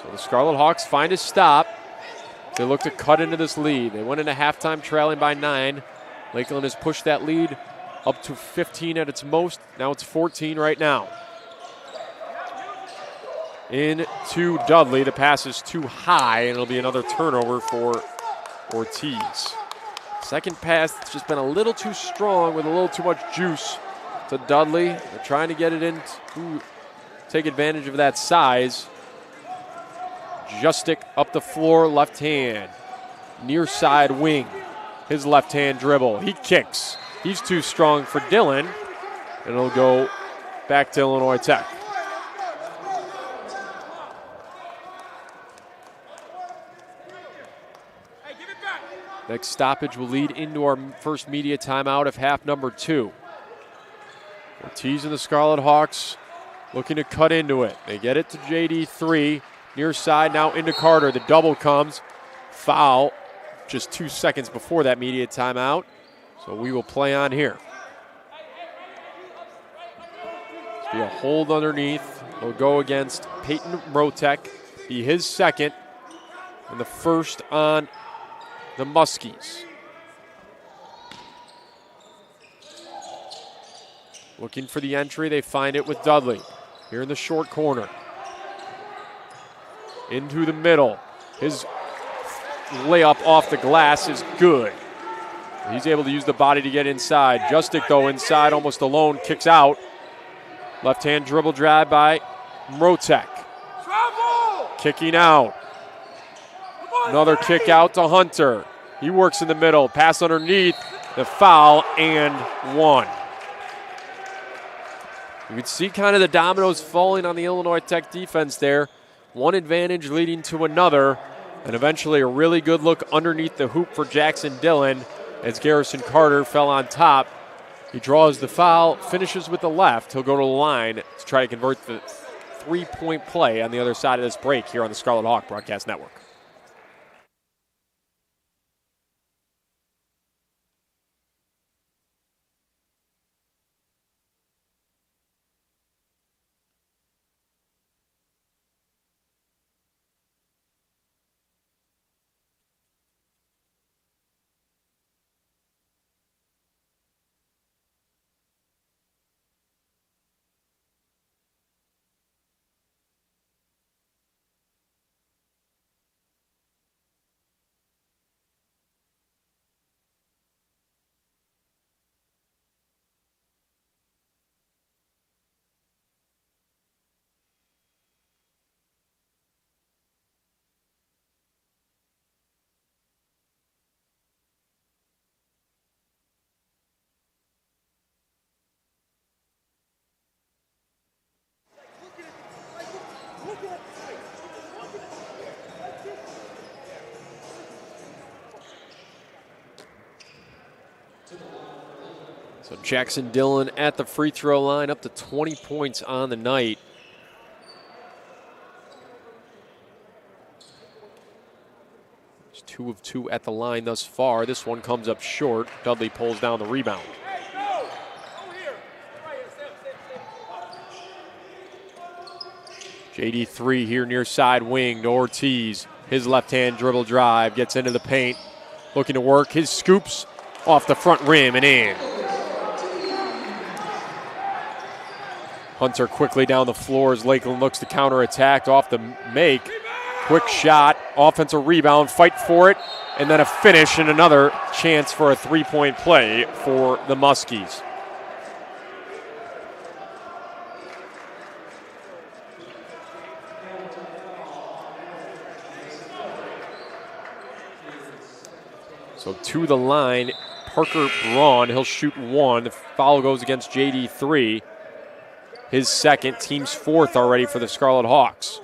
So the Scarlet Hawks find a stop. They look to cut into this lead. They went into halftime trailing by 9. Lakeland has pushed that lead up to 15 at its most. Now it's 14 right now. Into Dudley. The pass is too high, and it'll be another turnover for Ortiz. Second pass, it's just been a little too strong with a little too much juice to Dudley. They're trying to get it in to take advantage of that size. Justic up the floor, left hand. Near side wing. his left-hand dribble. He kicks. He's too strong for Dillon, and it'll go back to Illinois Tech. Next stoppage will lead into our first media timeout of half number 2. Ortiz and the Scarlet Hawks looking to cut into it. They get it to JD3, near side, now into Carter. The double comes. Foul just 2 seconds before that media timeout. So we will play on here. Be a hold underneath. He'll go against Peyton Mrotek. Be his second and the first on the Muskies. Looking for the entry. They find it with Dudley. Here in the short corner. Into the middle. His layup off the glass is good. He's able to use the body to get inside. Justic, though, inside, almost alone, kicks out. Left-hand dribble drive by Mrotek. Kicking out. Another kick out to Hunter. He works in the middle. Pass underneath. The foul and one. You can see kind of the dominoes falling on the Illinois Tech defense there. One advantage leading to another. And eventually a really good look underneath the hoop for Jackson Dillon as Garrison Carter fell on top. He draws the foul, finishes with the left. He'll go to the line to try to convert the three-point play on the other side of this break here on the Scarlet Hawk Broadcast Network. So Jackson Dillon at the free throw line, up to 20 points on the night. He's 2 of 2 at the line thus far. This one comes up short. Dudley pulls down the rebound. JD3 here near side wing to Ortiz. His left-hand dribble drive, gets into the paint. Looking to work his scoops off the front rim and in. Hunter quickly down the floor as Lakeland looks to counterattack off the make. Quick shot, offensive rebound, fight for it, and then a finish and another chance for a three-point play for the Muskies. So to the line, Parker Braun, he'll shoot one. The foul goes against JD3. His second, team's fourth already for the Scarlet Hawks.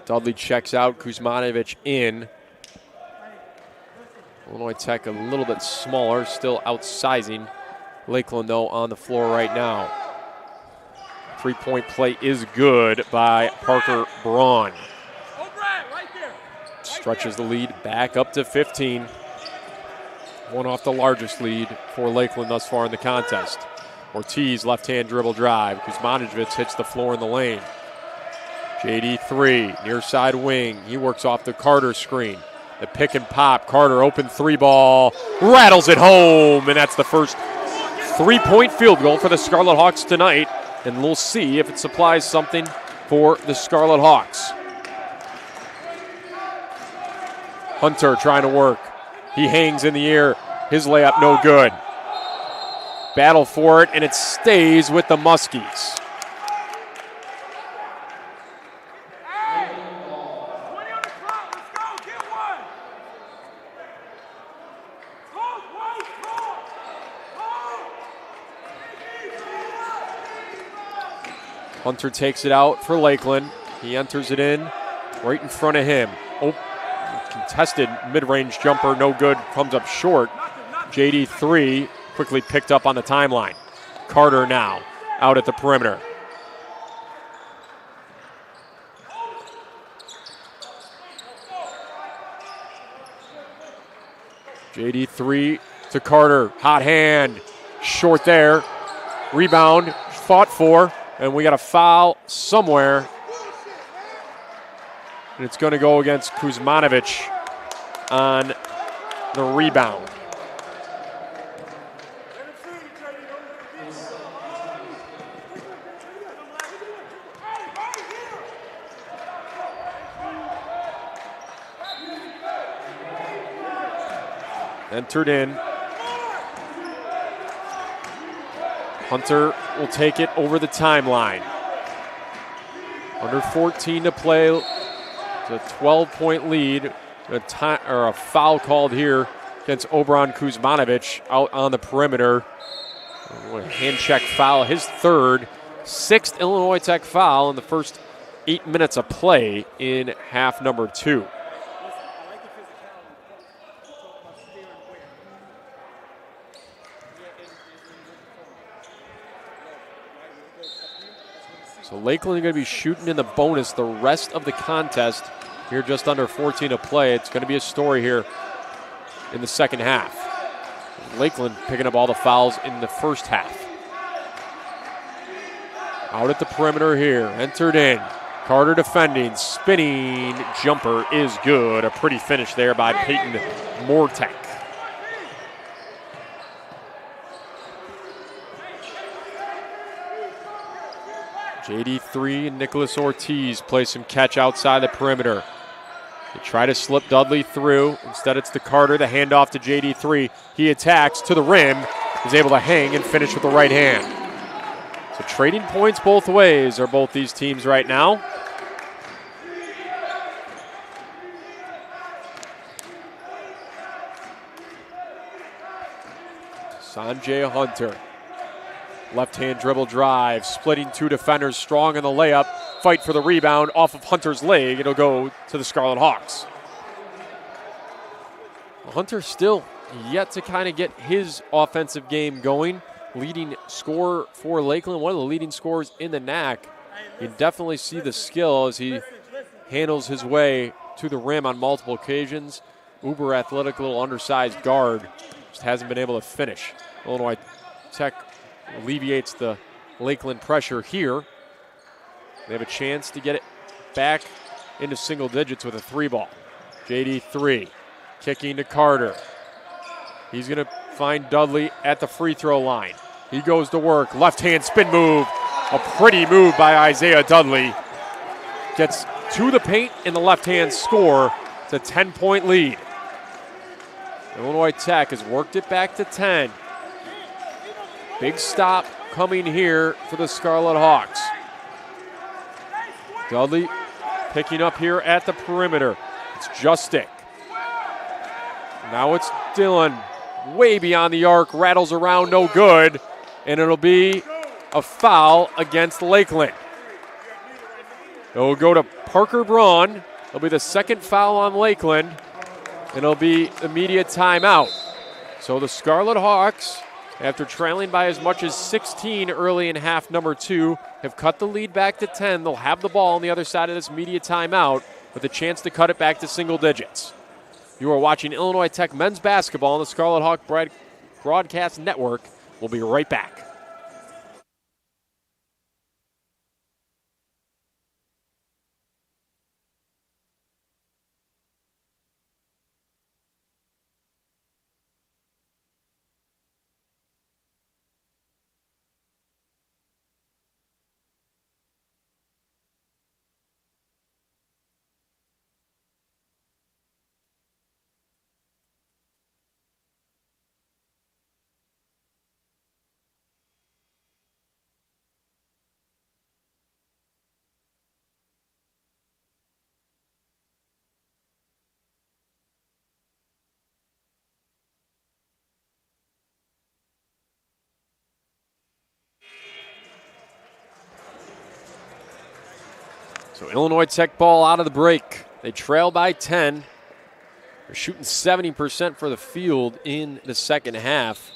Dudley checks out, Kuzmanovic in. Illinois Tech a little bit smaller, still outsizing Lakeland, though, on the floor right now. Three-point play is good by Parker Braun. Stretches the lead back up to 15. One off the largest lead for Lakeland thus far in the contest. Ortiz, left-hand dribble drive. Kuzmanovic hits the floor in the lane. JD3, near side wing. He works off the Carter screen. The pick and pop. Carter, open three ball. Rattles it home, and that's the first three-point field goal for the Scarlet Hawks tonight. And we'll see if it supplies something for the Scarlet Hawks. Hunter trying to work. He hangs in the air. His layup no good. Battle for it, and it stays with the Muskies. Hunter takes it out for Lakeland. He enters it in right in front of him. Oh, contested mid-range jumper, no good, comes up short. JD3 quickly picked up on the timeline. Carter now out at the perimeter. JD3 to Carter, hot hand, short there. Rebound, fought for, and we got a foul somewhere. And it's going to go against Kuzmanovic on the rebound. Entered in. Hunter will take it over the timeline. Under 14 to play. It's a 12-point lead. A foul called here against Obron Kuzmanovic out on the perimeter. Hand check foul, his third. Sixth Illinois Tech foul in the first 8 minutes of play in half number 2. So Lakeland is going to be shooting in the bonus the rest of the contest here, just under 14 to play. It's going to be a story here in the second half. Lakeland picking up all the fouls in the first half. Out at the perimeter here, entered in. Carter defending, spinning jumper is good. A pretty finish there by Peyton Mortek. JD3 and Nicholas Ortiz play some catch outside the perimeter. They try to slip Dudley through. Instead, it's to Carter. The handoff to JD3. He attacks to the rim. Is able to hang and finish with the right hand. So trading points both ways are both these teams right now. Sanjay Hunter. Left-hand dribble drive, splitting two defenders, strong in the layup. Fight for the rebound off of Hunter's leg. It'll go to the Scarlet Hawks. Hunter still yet to kind of get his offensive game going. Leading scorer for Lakeland, one of the leading scorers in the NAC. You definitely see the skill as he handles his way to the rim on multiple occasions. Uber athletic, little undersized guard. Just hasn't been able to finish. Illinois Tech alleviates the Lakeland pressure here. They have a chance to get it back into single digits with a 3-ball. JD3 kicking to Carter. He's going to find Dudley at the free throw line. He goes to work. Left-hand spin move. A pretty move by Isaiah Dudley. Gets to the paint in the left-hand score. It's a 10-point lead. Illinois Tech has worked it back to 10. Big stop coming here for the Scarlet Hawks. Dudley picking up here at the perimeter. It's Justic. Now it's Dillon. Way beyond the arc. Rattles around, no good. And it'll be a foul against Lakeland. It'll go to Parker Braun. It'll be the second foul on Lakeland. And it'll be immediate timeout. So the Scarlet Hawks, after trailing by as much as 16 early in half number 2, have cut the lead back to 10. They'll have the ball on the other side of this media timeout with a chance to cut it back to single digits. You are watching Illinois Tech men's basketball on the Scarlet Hawk Broadcast Network. We'll be right back. So Illinois Tech ball out of the break. They trail by 10. They're shooting 70% for the field in the second half.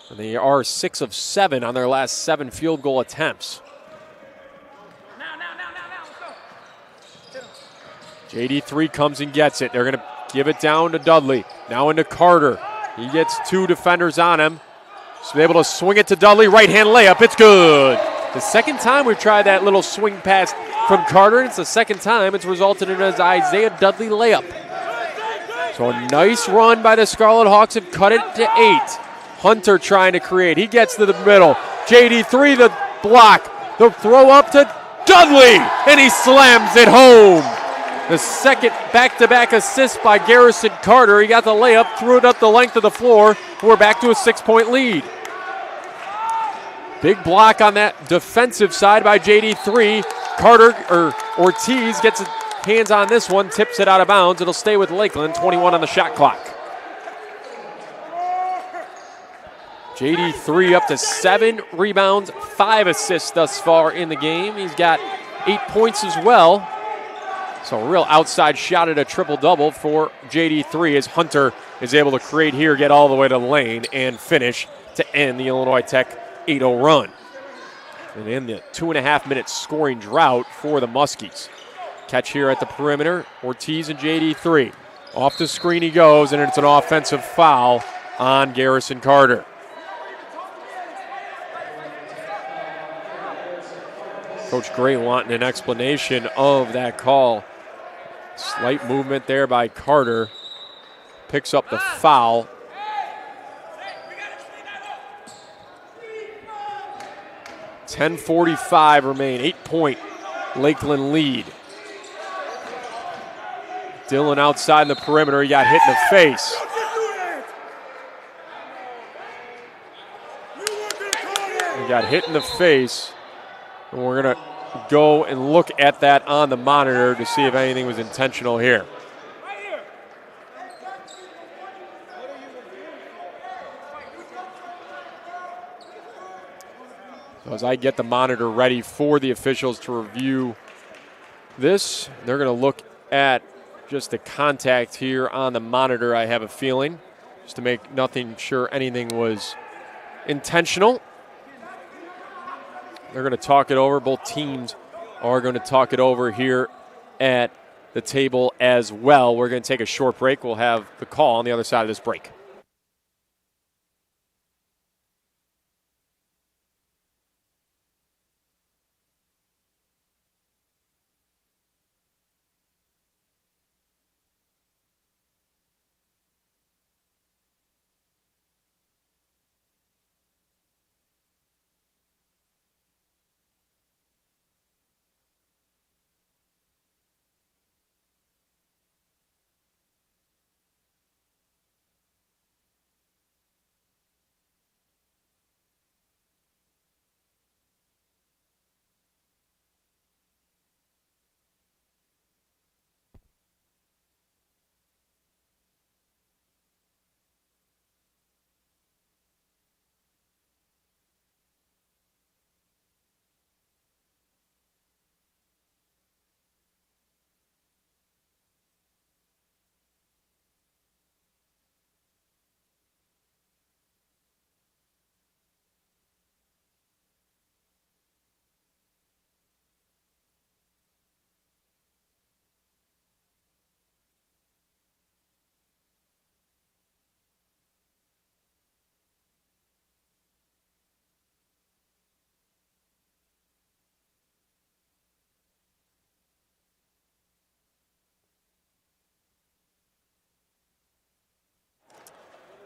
And they are 6 of 7 on their last 7 field goal attempts. JD3 comes and gets it. They're going to give it down to Dudley. Now into Carter. He gets 2 defenders on him. So able to swing it to Dudley. Right-hand layup. It's good. The second time we've tried that little swing pass from Carter, and it's the second time it's resulted in an Isaiah Dudley layup. So a nice run by the Scarlet Hawks have cut it to 8. Hunter trying to create. He gets to the middle. JD3 the block. The throw up to Dudley, and he slams it home. The second back-to-back assist by Garrison Carter. He got the layup, threw it up the length of the floor. We're back to a 6-point lead. Big block on that defensive side by JD3. Ortiz gets his hands on this one, tips it out of bounds. It'll stay with Lakeland, 21 on the shot clock. JD3 up to 7 rebounds, 5 assists thus far in the game. He's got 8 points as well. So a real outside shot at a triple-double for JD3 as Hunter is able to create here, get all the way to the lane, and finish to end the Illinois Tech 8-0 run. And in the 2.5-minute scoring drought for the Muskies. Catch here at the perimeter, Ortiz and JD3. Off the screen he goes, and it's an offensive foul on Garrison Carter. Coach Gray wanting an explanation of that call. Slight movement there by Carter. Picks up the foul. .10:45 remain, 8-point Lakeland lead. Dillon outside the perimeter, he got hit in the face. He got hit in the face, and we're gonna go and look at that on the monitor to see if anything was intentional here. So as I get the monitor ready for the officials to review this, they're going to look at just the contact here on the monitor, I have a feeling, just to make sure anything was intentional. They're going to talk it over. Both teams are going to talk it over here at the table as well. We're going to take a short break. We'll have the call on the other side of this break.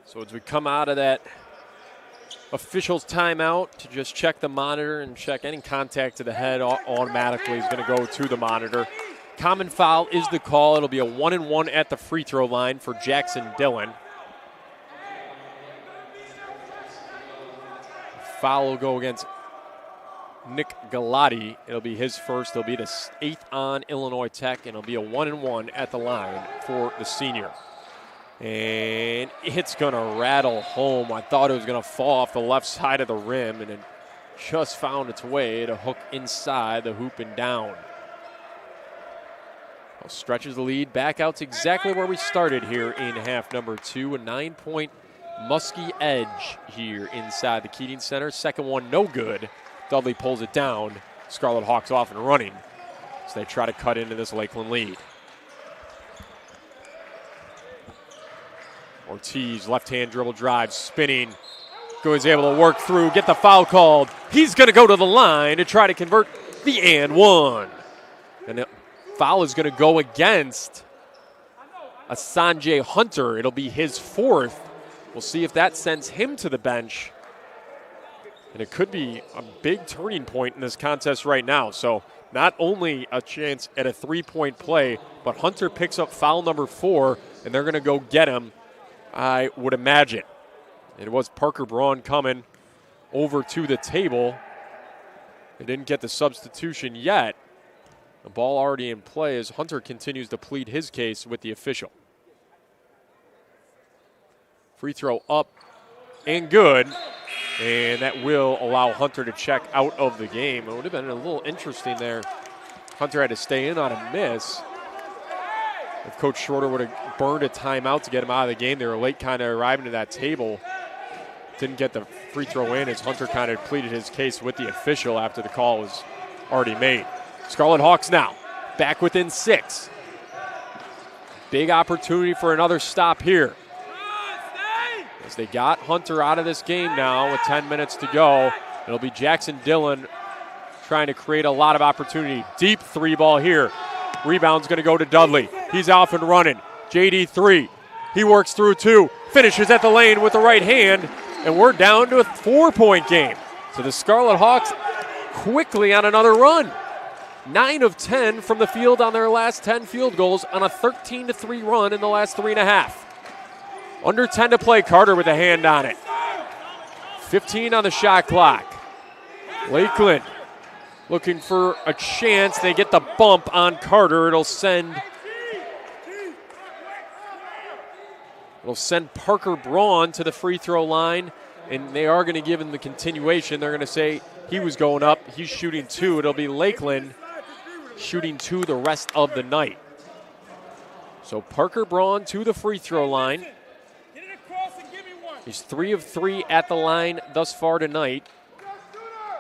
So as we come out of that official's timeout to just check the monitor and check any contact to the head automatically is going to go to the monitor. Common foul is the call. It'll be a 1-and-1 at the free throw line for Jackson Dillon. Foul will go against Nick Galati. It'll be his first. It'll be the 8th on Illinois Tech, and it'll be a 1-and-1 at the line for the senior. And it's going to rattle home. I thought it was going to fall off the left side of the rim, and it just found its way to hook inside the hoop and down. Stretches the lead back out to exactly where we started here in half number 2. A 9-point Muskie edge here inside the Keating Center. Second one no good. Dudley pulls it down. Scarlet Hawks off and running as they try to cut into this Lakeland lead. Ortiz, left-hand dribble drive, spinning. Is able to work through, get the foul called. He's going to go to the line to try to convert the and one. And the foul is going to go against Sanjay Hunter. It'll be his 4th. We'll see if that sends him to the bench. And it could be a big turning point in this contest right now. So not only a chance at a 3-point play, but Hunter picks up foul number 4, and they're going to go get him, I would imagine. It was Parker Braun coming over to the table. They didn't get the substitution yet. The ball already in play as Hunter continues to plead his case with the official. Free throw up and good. And that will allow Hunter to check out of the game. It would have been a little interesting there. Hunter had to stay in on a miss. If Coach Schroeder would have burned a timeout to get him out of the game, they were late kind of arriving to that table. Didn't get the free throw in as Hunter kind of pleaded his case with the official after the call was already made. Scarlet Hawks now back within 6. Big opportunity for another stop here. As they got Hunter out of this game now with 10 minutes to go, it'll be Jackson Dillon trying to create a lot of opportunity. Deep 3 ball here. Rebound's going to go to Dudley. He's off and running. JD 3. He works through 2. Finishes at the lane with the right hand. And we're down to a 4-point game. So the Scarlet Hawks quickly on another run. 9 of 10 from the field on their last 10 field goals on a 13-3 run in the last 3.5. Under 10 to play. Carter with a hand on it. 15 on the shot clock. Lakeland looking for a chance. They get the bump on Carter. It'll send Parker Braun to the free throw line, and they are going to give him the continuation. They're going to say he was going up. He's shooting 2. It'll be Lakeland shooting 2 the rest of the night. So Parker Braun to the free throw line. He's 3 of 3 at the line thus far tonight.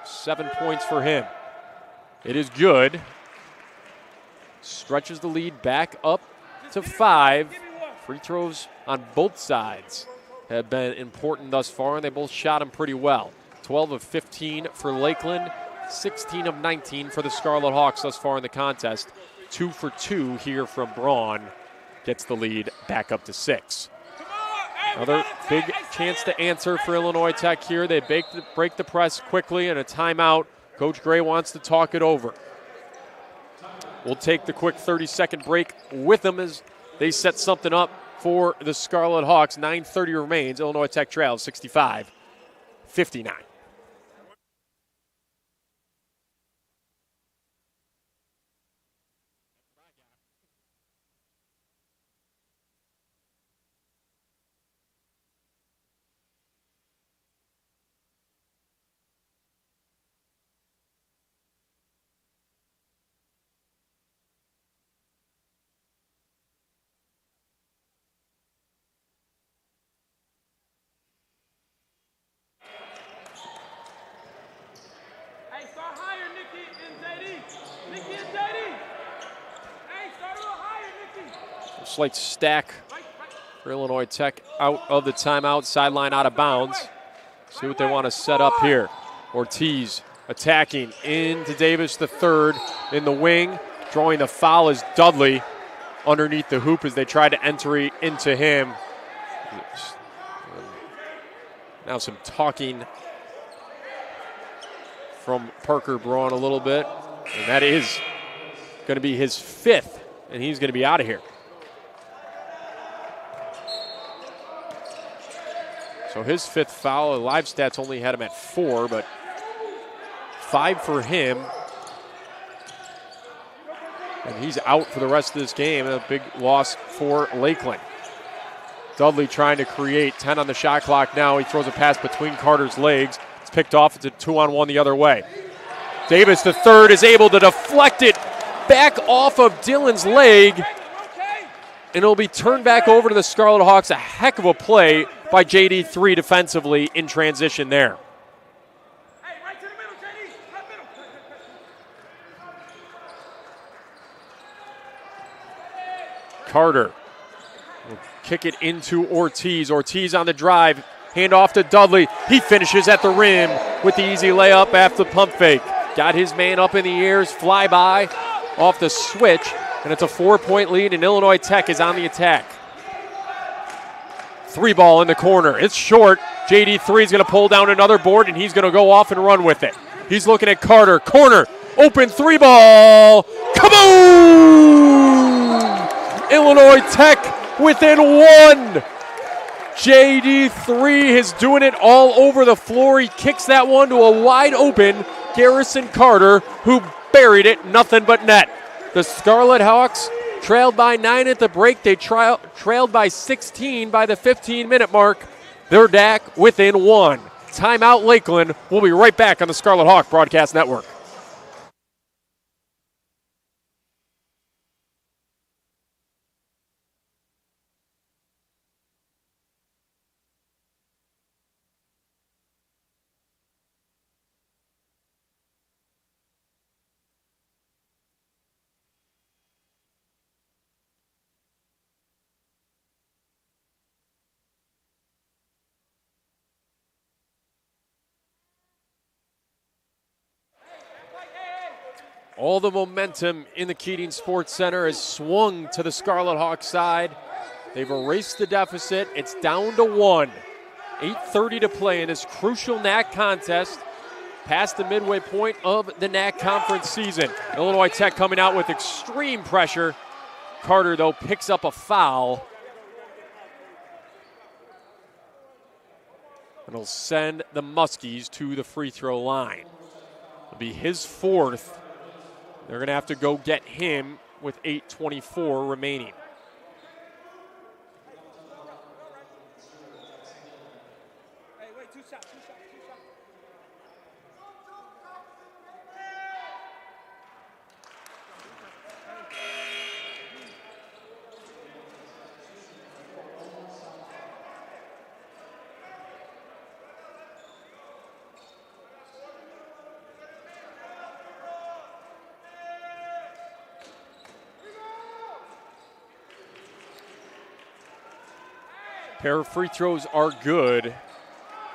7 points for him. It is good. Stretches the lead back up to 5. Free throws on both sides have been important thus far, and they both shot them pretty well. 12 of 15 for Lakeland, 16 of 19 for the Scarlet Hawks thus far in the contest. 2 for 2 here from Braun. Gets the lead back up to 6. Another big chance to answer for Illinois Tech here. They break the press quickly, and a timeout. Coach Gray wants to talk it over. We'll take the quick 30-second break with them as they set something up for the Scarlet Hawks. 9:30 remains. Illinois Tech trails 65-59. Slight stack for Illinois Tech out of the timeout, sideline out of bounds. See what they want to set up here. Ortiz attacking into Davis the third in the wing. Drawing the foul is Dudley underneath the hoop as they try to enter into him. Now some talking from Parker Braun a little bit. And that is going to be his 5th, and he's going to be out of here. So his 5th foul. Live stats only had him at 4, but 5 for him. And he's out for the rest of this game. A big loss for Lakeland. Dudley trying to create. 10 on the shot clock now. He throws a pass between Carter's legs. It's picked off. It's a 2-on-1 the other way. Davis, the third, is able to deflect it back off of Dillon's leg, and it'll be turned back over to the Scarlet Hawks. A heck of a play by JD3 defensively in transition there. Carter will kick it into Ortiz. Ortiz on the drive. Hand off to Dudley. He finishes at the rim with the easy layup after the pump fake. Got his man up in the air, fly by off the switch, and it's a 4-point lead, and Illinois Tech is on the attack. 3 ball in the corner. It's short. JD3 is going to pull down another board, and he's going to go off and run with it. He's looking at Carter. Corner. Open 3 ball. Kaboom! Illinois Tech within 1. JD3 is doing it all over the floor. He kicks that one to a wide open Garrison Carter, who buried it, nothing but net. The Scarlet Hawks trailed by 9 at the break. They trailed by 16 by the 15-minute mark. They're back within 1. Timeout Lakeland. We'll be right back on the Scarlet Hawk Broadcast Network. All the momentum in the Keating Sports Center has swung to the Scarlet Hawks side. They've erased the deficit. It's down to 1. 8:30 to play in this crucial NAC contest past the midway point of the NAC conference season. Illinois Tech coming out with extreme pressure. Carter, though, picks up a foul. It'll send the Muskies to the free throw line. It'll be his 4th. They're going to have to go get him with 8:24 remaining. Hey, wait, 2 shots. Pair of free throws are good.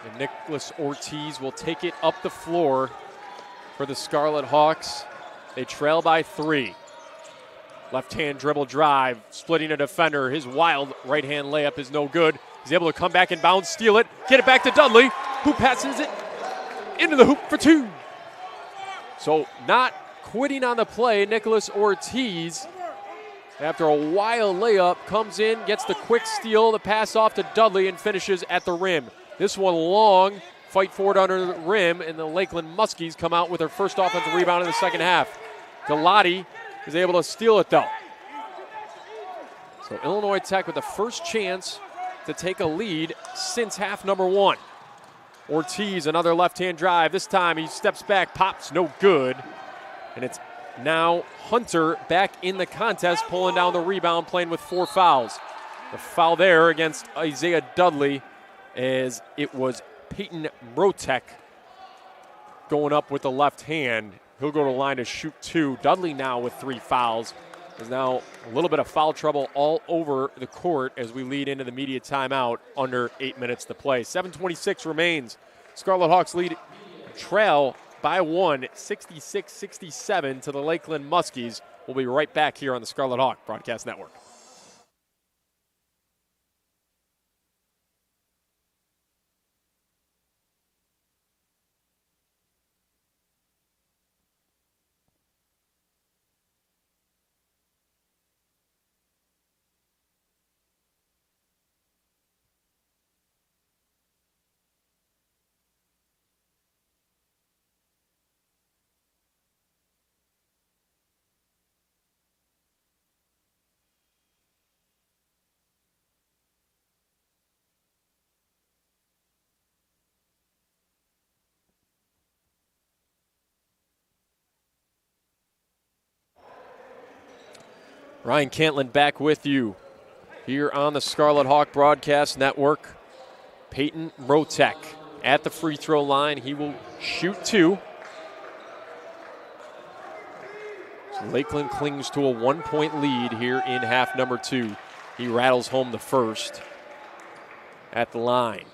And Nicholas Ortiz will take it up the floor for the Scarlet Hawks. They trail by 3. Left-hand dribble drive, splitting a defender. His wild right-hand layup is no good. He's able to come back and bounce, steal it, get it back to Dudley, who passes it into the hoop for 2. So not quitting on the play, Nicholas Ortiz, after a wild layup, comes in, gets the quick steal, the pass off to Dudley, and finishes at the rim. This one long, fight for it under the rim, and the Lakeland Muskies come out with their first offensive rebound in the second half. Galati is able to steal it, though. So Illinois Tech with the first chance to take a lead since half number 1. Ortiz, another left-hand drive. This time he steps back, pops, no good. And it's now Hunter back in the contest, pulling down the rebound, playing with 4 fouls. The foul there against Isaiah Dudley, as it was Peyton Mrotek going up with the left hand. He'll go to the line to shoot 2. Dudley now with 3 fouls. There's now a little bit of foul trouble all over the court as we lead into the media timeout under 8 minutes to play. 7:26 remains. Scarlet Hawks trail by 1, 66-67 to the Lakeland Muskies. We'll be right back here on the Scarlet Hawk Broadcast Network. Ryan Cantlin back with you here on the Scarlet Hawk Broadcast Network. Peyton Mrotek at the free throw line. He will shoot 2. So Lakeland clings to a 1-point lead here in half number 2. He rattles home the first at the line.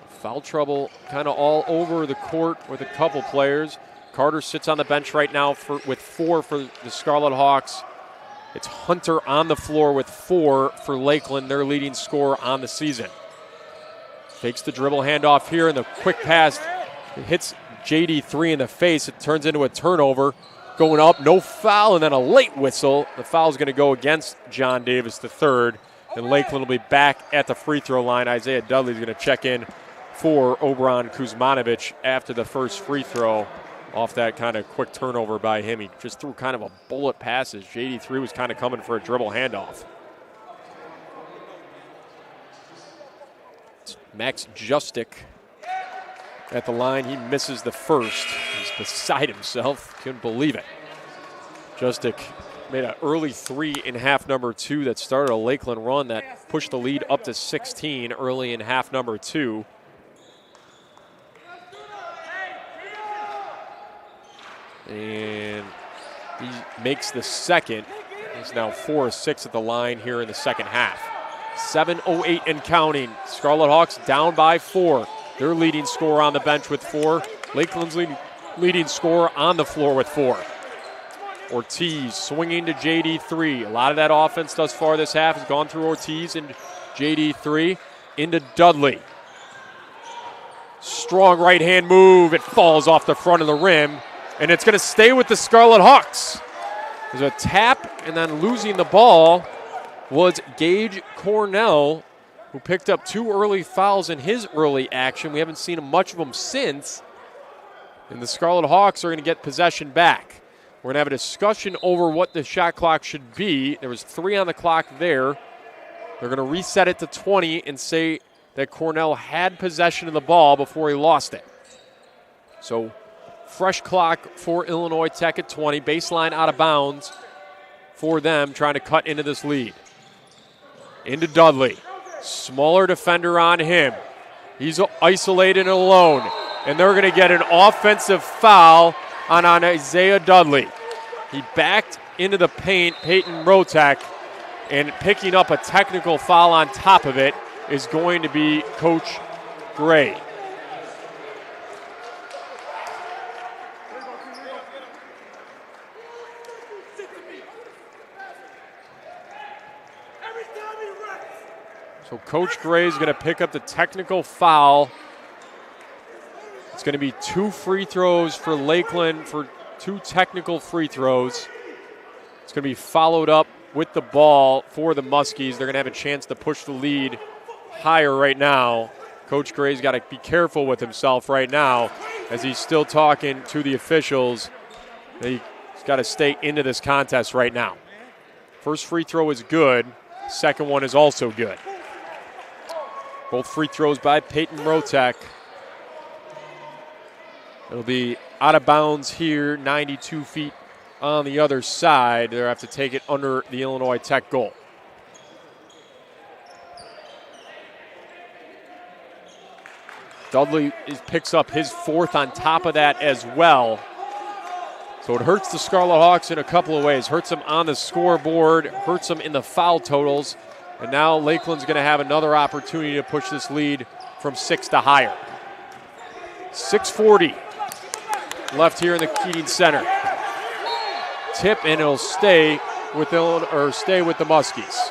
Foul trouble kind of all over the court with a couple players. Carter sits on the bench right now with 4 for the Scarlet Hawks. It's Hunter on the floor with 4 for Lakeland, their leading scorer on the season. Takes the dribble handoff here, and the quick pass hits JD3 in the face. It turns into a turnover. Going up, no foul, and then a late whistle. The foul is going to go against John Davis III, and Lakeland will be back at the free throw line. Isaiah Dudley is going to check in for Oberon Kuzmanovic after the first free throw off that kind of quick turnover by him. He just threw kind of a bullet pass as JD3 was kind of coming for a dribble handoff. It's Max Justic at the line. He misses the first. He's beside himself. Couldn't believe it. Justic made an early 3 in half number 2 that started a Lakeland run that pushed the lead up to 16 early in half number 2. And he makes the second. He's now 4 of 6 at the line here in the second half. 7:08 and counting. Scarlet Hawks down by 4. Their leading scorer on the bench with 4. Lakeland's leading scorer on the floor with 4. Ortiz swinging to JD3. A lot of that offense thus far this half has gone through Ortiz and JD3 into Dudley. Strong right-hand move. It falls off the front of the rim. And it's going to stay with the Scarlet Hawks. There's a tap, and then losing the ball was Gage Cornell, who picked up 2 early fouls in his early action. We haven't seen much of them since. And the Scarlet Hawks are going to get possession back. We're going to have a discussion over what the shot clock should be. There was 3 on the clock there. They're going to reset it to 20 and say that Cornell had possession of the ball before he lost it. So fresh clock for Illinois Tech at 20. Baseline out of bounds for them, trying to cut into this lead. Into Dudley. Smaller defender on him. He's isolated and alone. And they're going to get an offensive foul on Isaiah Dudley. He backed into the paint, Peyton Mrotek, and picking up a technical foul on top of it is going to be Coach Gray. So Coach Gray is going to pick up the technical foul. It's going to be 2 free throws for Lakeland for 2 technical free throws. It's going to be followed up with the ball for the Muskies. They're going to have a chance to push the lead higher right now. Coach Gray's got to be careful with himself right now as he's still talking to the officials. He's got to stay into this contest right now. First free throw is good. Second one is also good. Both free throws by Peyton Mrotek. It'll be out of bounds here, 92 feet on the other side. They'll have to take it under the Illinois Tech goal. Dudley picks up his 4th on top of that as well. So it hurts the Scarlet Hawks in a couple of ways. Hurts them on the scoreboard, hurts them in the foul totals. And now Lakeland's going to have another opportunity to push this lead from 6 to higher. 6:40 left here in the Keating Center. Tip, and it'll stay with the Muskies.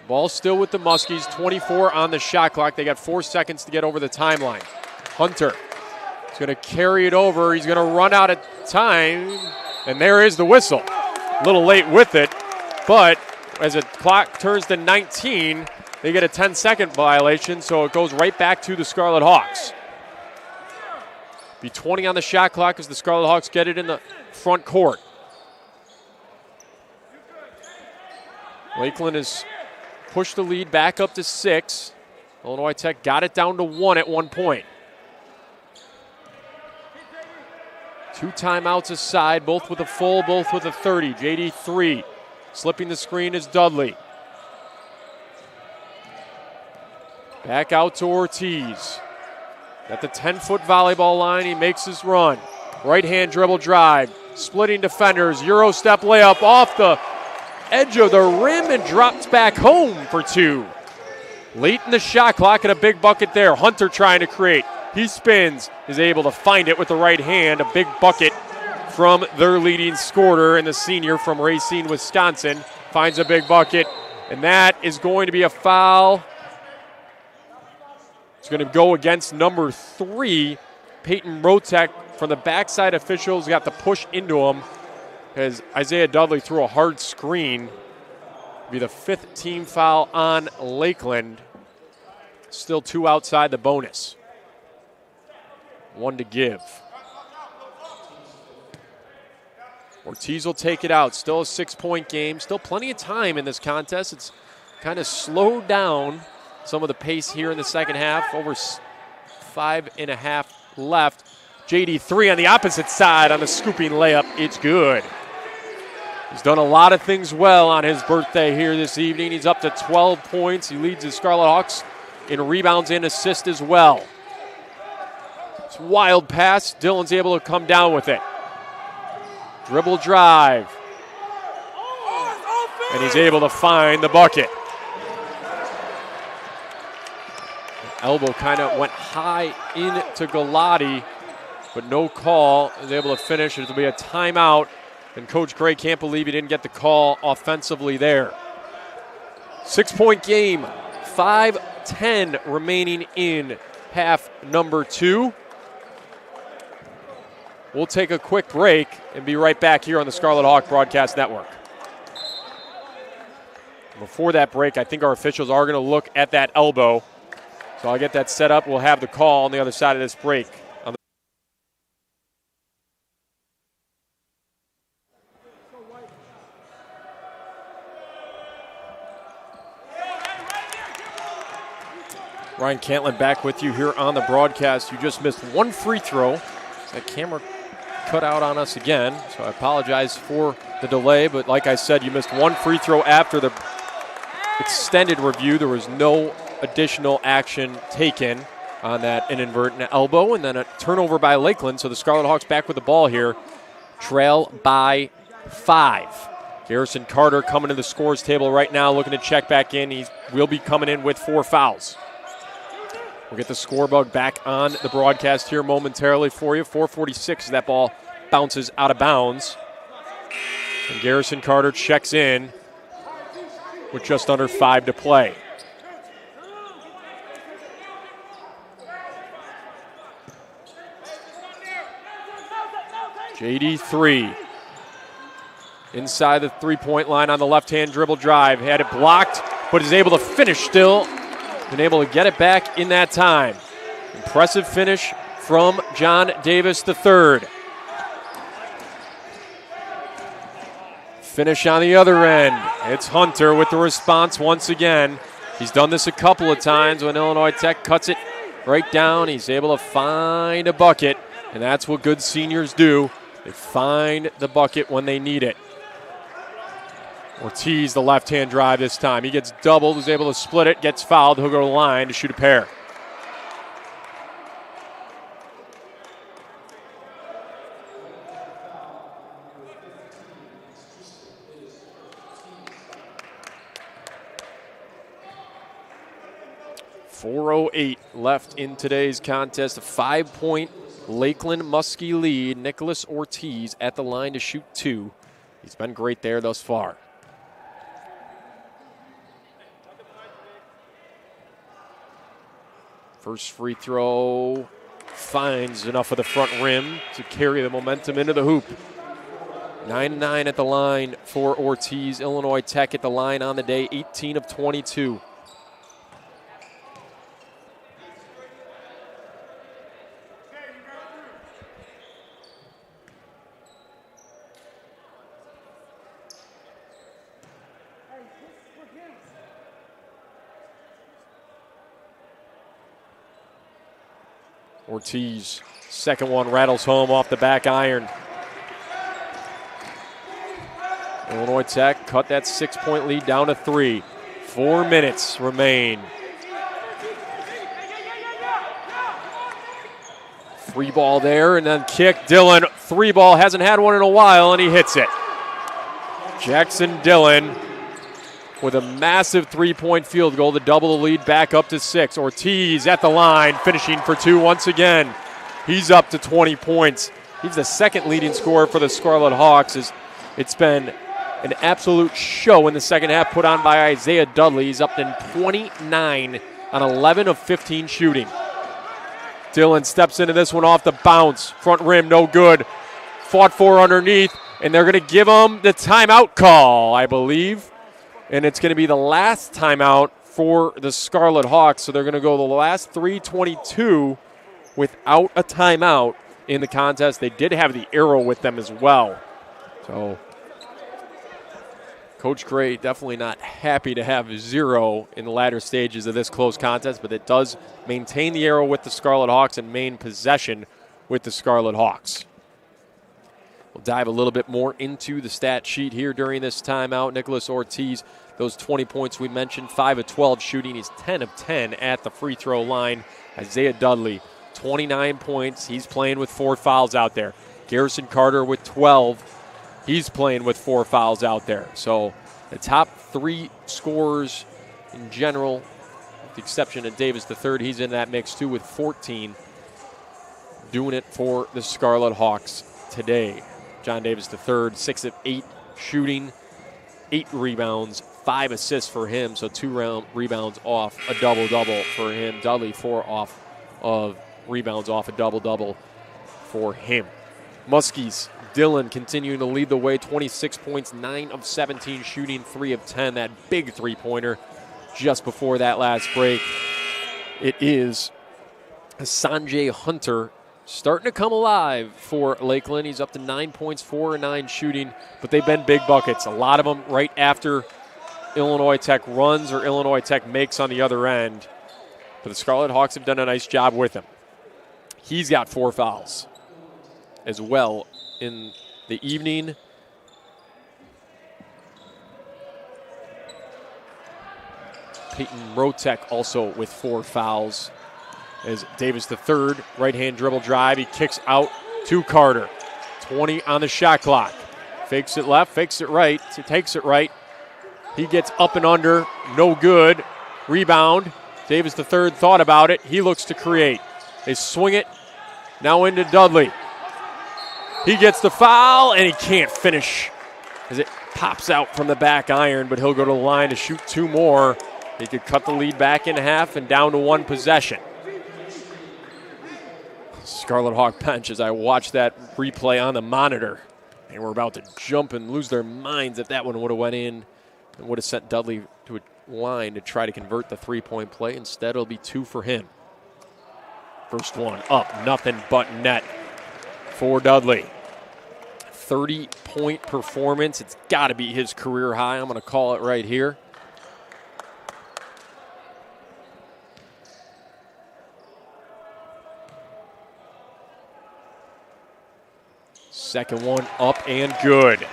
Ball still with the Muskies, 24 on the shot clock. They got 4 seconds to get over the timeline. Hunter is going to carry it over. He's going to run out of time, and there is the whistle. A little late with it, but as the clock turns to 19, they get a 10-second violation, so it goes right back to the Scarlet Hawks. Be 20 on the shot clock as the Scarlet Hawks get it in the front court. Lakeland has pushed the lead back up to 6. Illinois Tech got it down to 1 at one point. 2 timeouts aside, both with a full, both with a 30. JD 3. Slipping the screen is Dudley. Back out to Ortiz. At the 10-foot volleyball line, he makes his run. Right-hand dribble drive. Splitting defenders. Euro step layup off the edge of the rim and drops back home for 2. Late in the shot clock and a big bucket there. Hunter trying to create. He spins, is able to find it with the right hand. A big bucket from their leading scorer and the senior from Racine, Wisconsin. Finds a big bucket, and that is going to be a foul. It's going to go against number 3, Peyton Rotek. From the backside, officials got the push into him as Isaiah Dudley threw a hard screen. It'll be the 5th team foul on Lakeland. Still 2 outside the bonus. 1 to give. Ortiz will take it out. Still a 6-point game. Still plenty of time in this contest. It's kind of slowed down some of the pace here in the second half. Over 5.5 left. JD 3 on the opposite side on the scooping layup. It's good. He's done a lot of things well on his birthday here this evening. He's up to 12 points. He leads the Scarlet Hawks in rebounds and assists as well. It's a wild pass. Dillon's able to come down with it. Dribble drive. And he's able to find the bucket. Elbow kind of went high into Galati, but no call. Is able to finish. It'll be a timeout. And Coach Gray can't believe he didn't get the call offensively there. 6-point game. 5:10 remaining in half number 2. We'll take a quick break and be right back here on the Scarlet Hawk Broadcast Network. Before that break, I think our officials are going to look at that elbow. So I'll get that set up. We'll have the call on the other side of this break. Ryan Cantlin back with you here on the broadcast. You just missed 1 free throw. That camera cut out on us again, so I apologize for the delay. But like I said, you missed 1 free throw after the extended review. There was no additional action taken on that inadvertent elbow, and then a turnover by Lakeland. So the Scarlet Hawks back with the ball here, trail by 5. Garrison Carter coming to the scores table right now, looking to check back in. He will be coming in with 4 fouls. We'll get the score bug back on the broadcast here momentarily for you. 4:46 as that ball bounces out of bounds. And Garrison Carter checks in with just under 5 to play. JD 3 inside the 3-point line on the left-hand dribble drive. Had it blocked, but is able to finish still. Been able to get it back in that time. Impressive finish from John Davis III. Finish on the other end. It's Hunter with the response once again. He's done this a couple of times when Illinois Tech cuts it right down. He's able to find a bucket, and that's what good seniors do. They find the bucket when they need it. Ortiz, the left-hand drive this time. He gets doubled, is able to split it, gets fouled. He'll go to the line to shoot a pair. .408 left in today's contest. A 5-point Lakeland Muskie lead. Nicholas Ortiz at the line to shoot 2. He's been great there thus far. First free throw finds enough of the front rim to carry the momentum into the hoop. 9-9 at the line for Ortiz. Illinois Tech at the line on the day, 18 of 22. Ortiz, second one, rattles home off the back iron. Illinois Tech cut that 6-point lead down to 3. 4 minutes remain. 3 ball there, and then kick. Dillon, 3 ball, hasn't had one in a while, and he hits it. Jackson Dillon with a massive 3-point field goal to double the lead back up to 6. Ortiz at the line, finishing for 2 once again. He's up to 20 points. He's the second leading scorer for the Scarlet Hawks. It's been an absolute show in the second half put on by Isaiah Dudley. He's up to 29 on 11 of 15 shooting. Dillon steps into this one off the bounce. Front rim, no good. Fought for underneath, and they're going to give him the timeout call, I believe. And it's going to be the last timeout for the Scarlet Hawks. So they're going to go the last 3:22 without a timeout in the contest. They did have the arrow with them as well. So Coach Gray definitely not happy to have 0 in the latter stages of this close contest, but it does maintain the arrow with the Scarlet Hawks and main possession with the Scarlet Hawks. We'll dive a little bit more into the stat sheet here during this timeout. Nicholas Ortiz, those 20 points we mentioned, 5 of 12 shooting. He's 10 of 10 at the free throw line. Isaiah Dudley, 29 points. He's playing with 4 fouls out there. Garrison Carter with 12. He's playing with 4 fouls out there. So the top 3 scorers in general, with the exception of Davis III, he's in that mix too with 14. Doing it for the Scarlet Hawks today. John Davis III, 6 of 8 shooting, 8 rebounds, 5 assists for him, so 2 rebounds off a double-double for him. Dudley, 4 off of rebounds off a double-double for him. Muskies, Dillon continuing to lead the way, 26 points, 9 of 17 shooting, 3 of 10. That big three-pointer just before that last break. It is Sanjay Hunter starting to come alive for Lakeland. He's up to 9 points, 4 and 9 shooting, but they've been big buckets. A lot of them right after Illinois Tech runs or Illinois Tech makes on the other end. But the Scarlet Hawks have done a nice job with him. He's got 4 fouls as well in the evening. Peyton Rotek also with 4 fouls. As Davis III, right-hand dribble drive, he kicks out to Carter. 20 on the shot clock. Fakes it left, fakes it right, he takes it right. He gets up and under, no good. Rebound. Davis III thought about it. He looks to create. They swing it now into Dudley. He gets the foul, and he can't finish as it pops out from the back iron, but he'll go to the line to shoot 2 more. He could cut the lead back in half and down to 1 possession. Scarlet Hawk bench, as I watch that replay on the monitor, they were about to jump and lose their minds if that one would have went in and would have sent Dudley to a line to try to convert the 3-point play. Instead, it'll be 2 for him. First one up, nothing but net for Dudley. 30-point performance. It's got to be his career high. I'm going to call it right here. Second one up and good.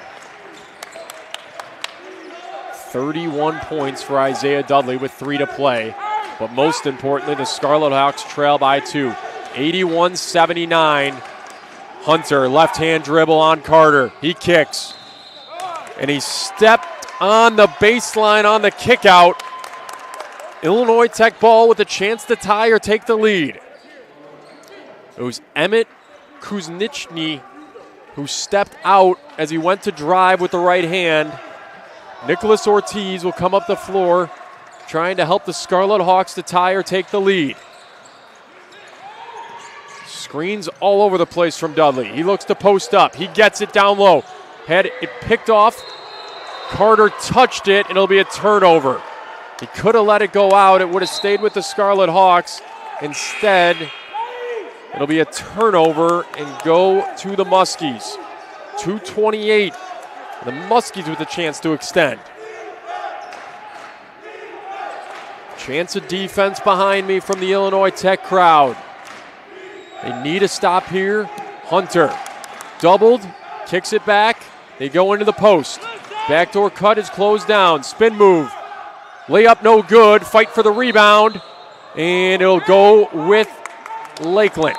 31 points for Isaiah Dudley with 3 to play. But most importantly, the Scarlet Hawks trail by 2. 81-79. Hunter, left-hand dribble on Carter. He kicks. And he stepped on the baseline on the kick out. Illinois Tech ball with a chance to tie or take the lead. It was Emmett Kuznichny who stepped out as he went to drive with the right hand. Nicholas Ortiz will come up the floor trying to help the Scarlet Hawks to tie or take the lead. Screens all over the place from Dudley. He looks to post up. He gets it down low. Had it picked off. Carter touched it, and it'll be a turnover. He could have let it go out. It would have stayed with the Scarlet Hawks. Instead, it'll be a turnover and go to the Muskies. 2:28. The Muskies with a chance to extend. Chance of defense behind me from the Illinois Tech crowd. They need a stop here. Hunter doubled, kicks it back. They go into the post. Backdoor cut is closed down. Spin move. Layup no good. Fight for the rebound. And it'll go with Lakeland.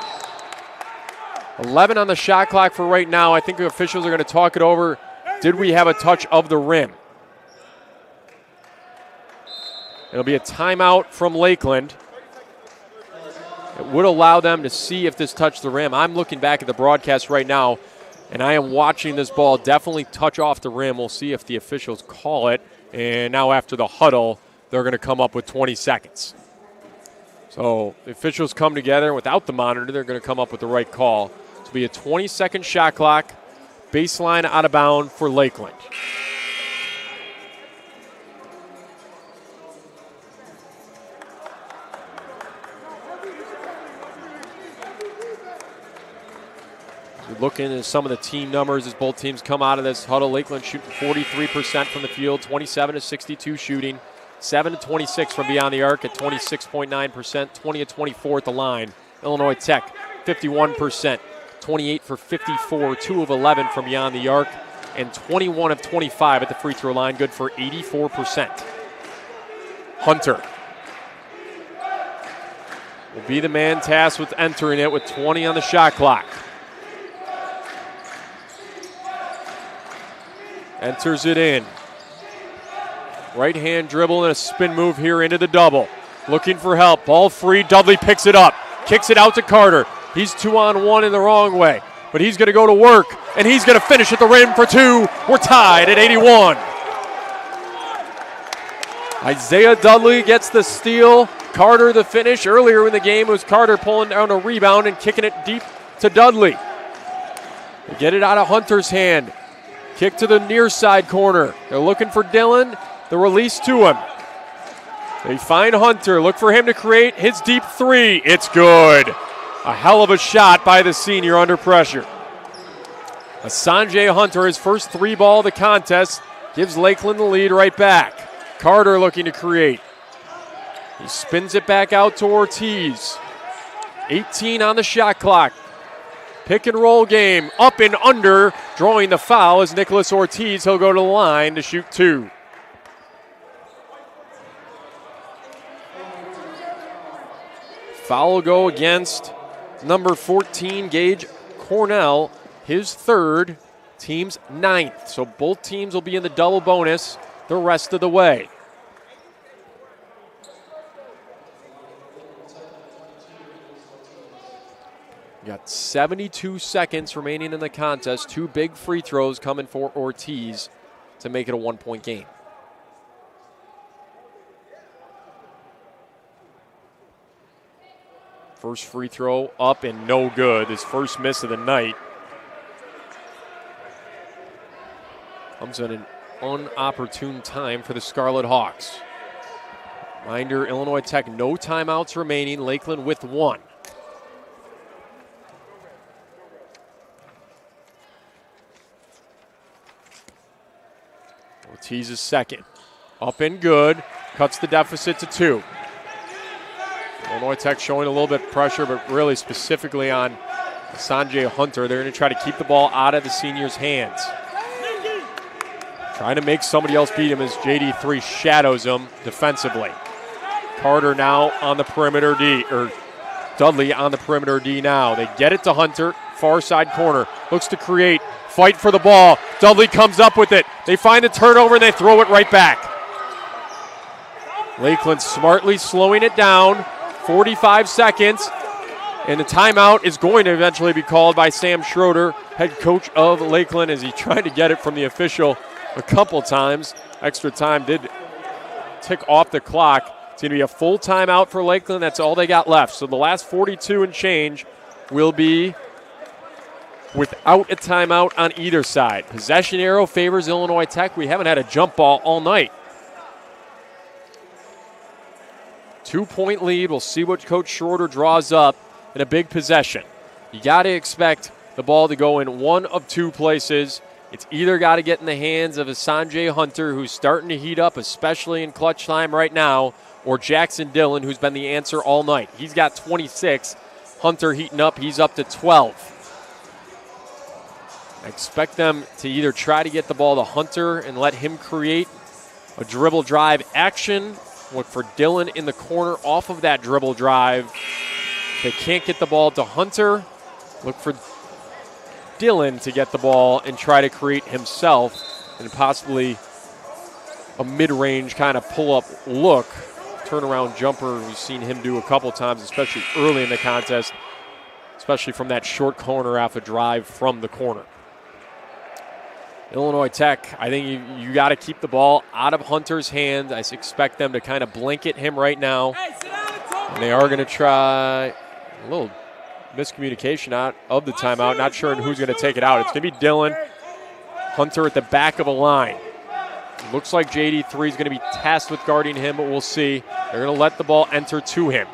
11 on the shot clock for right now. I think the officials are going to talk it over. Did we have a touch of the rim? It'll be a timeout from Lakeland. It would allow them to see if this touched the rim. I'm looking back at the broadcast right now, and I am watching this ball definitely touch off the rim. We'll see if the officials call it. And now after the huddle, they're going to come up with 20 seconds. So the officials come together. Without the monitor, they're going to come up with the right call. It'll be a 20-second shot clock. Baseline out of bound for Lakeland. Looking at some of the team numbers as both teams come out of this huddle. Lakeland shooting 43% from the field, 27-62 shooting, 7-26 from beyond the arc at 26.9%, 20-24 at the line. Illinois Tech, 51%, 28 for 54, 2 of 11 from beyond the arc, and 21 of 25 at the free throw line, good for 84%. Hunter will be the man tasked with entering it with 20 on the shot clock. Enters it in. Right hand dribble and a spin move here into the double. Looking for help. Ball free. Dudley picks it up. Kicks it out to Carter. He's 2-on-1 in the wrong way. But he's going to go to work. And he's going to finish at the rim for 2. We're tied at 81. Isaiah Dudley gets the steal. Carter the finish. Earlier in the game it was Carter pulling down a rebound and kicking it deep to Dudley. They get it out of Hunter's hand. Kick to the near side corner. They're looking for Dillon. The release to him. They find Hunter. Look for him to create his deep three. It's good. A hell of a shot by the senior under pressure. Sanjay Hunter, his first 3 ball of the contest, gives Lakeland the lead right back. Carter looking to create. He spins it back out to Ortiz. 18 on the shot clock. Pick and roll game, up and under. Drawing the foul is Nicholas Ortiz. He'll go to the line to shoot 2. Foul will go against number 14, Gage Cornell, his 3rd, team's 9th. So both teams will be in the double bonus the rest of the way. Got 72 seconds remaining in the contest. 2 big free throws coming for Ortiz to make it a 1-point game. First free throw up and no good. His first miss of the night. Comes at an unopportune time for the Scarlet Hawks. Reminder, Illinois Tech, no timeouts remaining. Lakeland with 1. Ortiz is second. Up and good. Cuts the deficit to 2. Illinois Tech showing a little bit of pressure, but really specifically on Sanjay Hunter. They're going to try to keep the ball out of the senior's hands. Trying to make somebody else beat him as JD3 shadows him defensively. Carter now on the perimeter D, or Dudley on the perimeter D now. They get it to Hunter, far side corner. Looks to create, fight for the ball. Dudley comes up with it. They find the turnover and they throw it right back. Lakeland smartly slowing it down. 45 seconds. And the timeout is going to eventually be called by Sam Schroeder, head coach of Lakeland, as he tried to get it from the official a couple times. Extra time did tick off the clock. It's going to be a full timeout for Lakeland. That's all they got left. So the last 42 and change will be without a timeout on either side. Possession arrow favors Illinois Tech. We haven't had a jump ball all night. 2-point lead. We'll see what Coach Schroeder draws up in a big possession. You got to expect the ball to go in one of 2 places. It's either got to get in the hands of a Sanjay Hunter, who's starting to heat up, especially in clutch time right now, or Jackson Dillon, who's been the answer all night. He's got 26. Hunter heating up. He's up to 12. I expect them to either try to get the ball to Hunter and let him create a dribble drive action. Look for Dillon in the corner off of that dribble drive. If they can't get the ball to Hunter, look for Dillon to get the ball and try to create himself and possibly a mid-range kind of pull-up look. Turnaround jumper we've seen him do a couple times, especially early in the contest, especially from that short corner off a drive from the corner. Illinois Tech, I think you got to keep the ball out of Hunter's hands. I expect them to kind of blanket him right now. And they are going to try a little miscommunication out of the timeout. Not sure who's going to take it out. It's going to be Dillon. Hunter at the back of a line. Looks like JD3 is going to be tasked with guarding him, but we'll see. They're going to let the ball enter to him.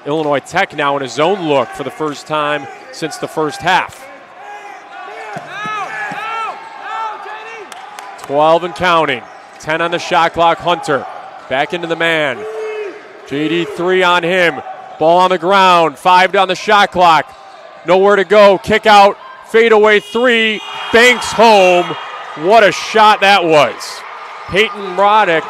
Illinois Tech now in a zone look for the first time since the first half. 12 and counting. 10 on the shot clock. Hunter back into the man. JD3 on him. Ball on the ground. 5 down the shot clock. Nowhere to go. Kick out. Fadeaway 3. Banks home. What a shot that was. Peyton Roddick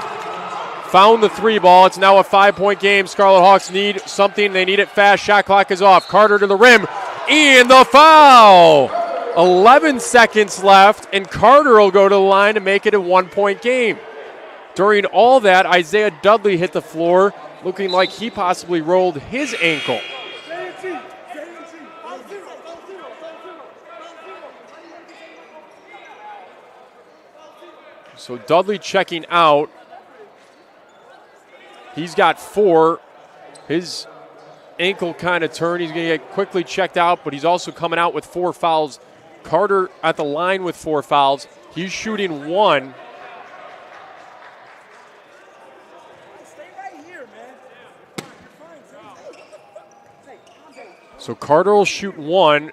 found the 3 ball. It's now a 5-point game. Scarlet Hawks need something. They need it fast. Shot clock is off. Carter to the rim. And the foul. 11 seconds left, and Carter will go to the line to make it a 1-point game. During all that, Isaiah Dudley hit the floor, looking like he possibly rolled his ankle. So Dudley checking out. He's got 4. His ankle kind of turned. He's going to get quickly checked out, but he's also coming out with 4 fouls. Carter at the line with 4 fouls. He's shooting 1. So Carter will shoot 1.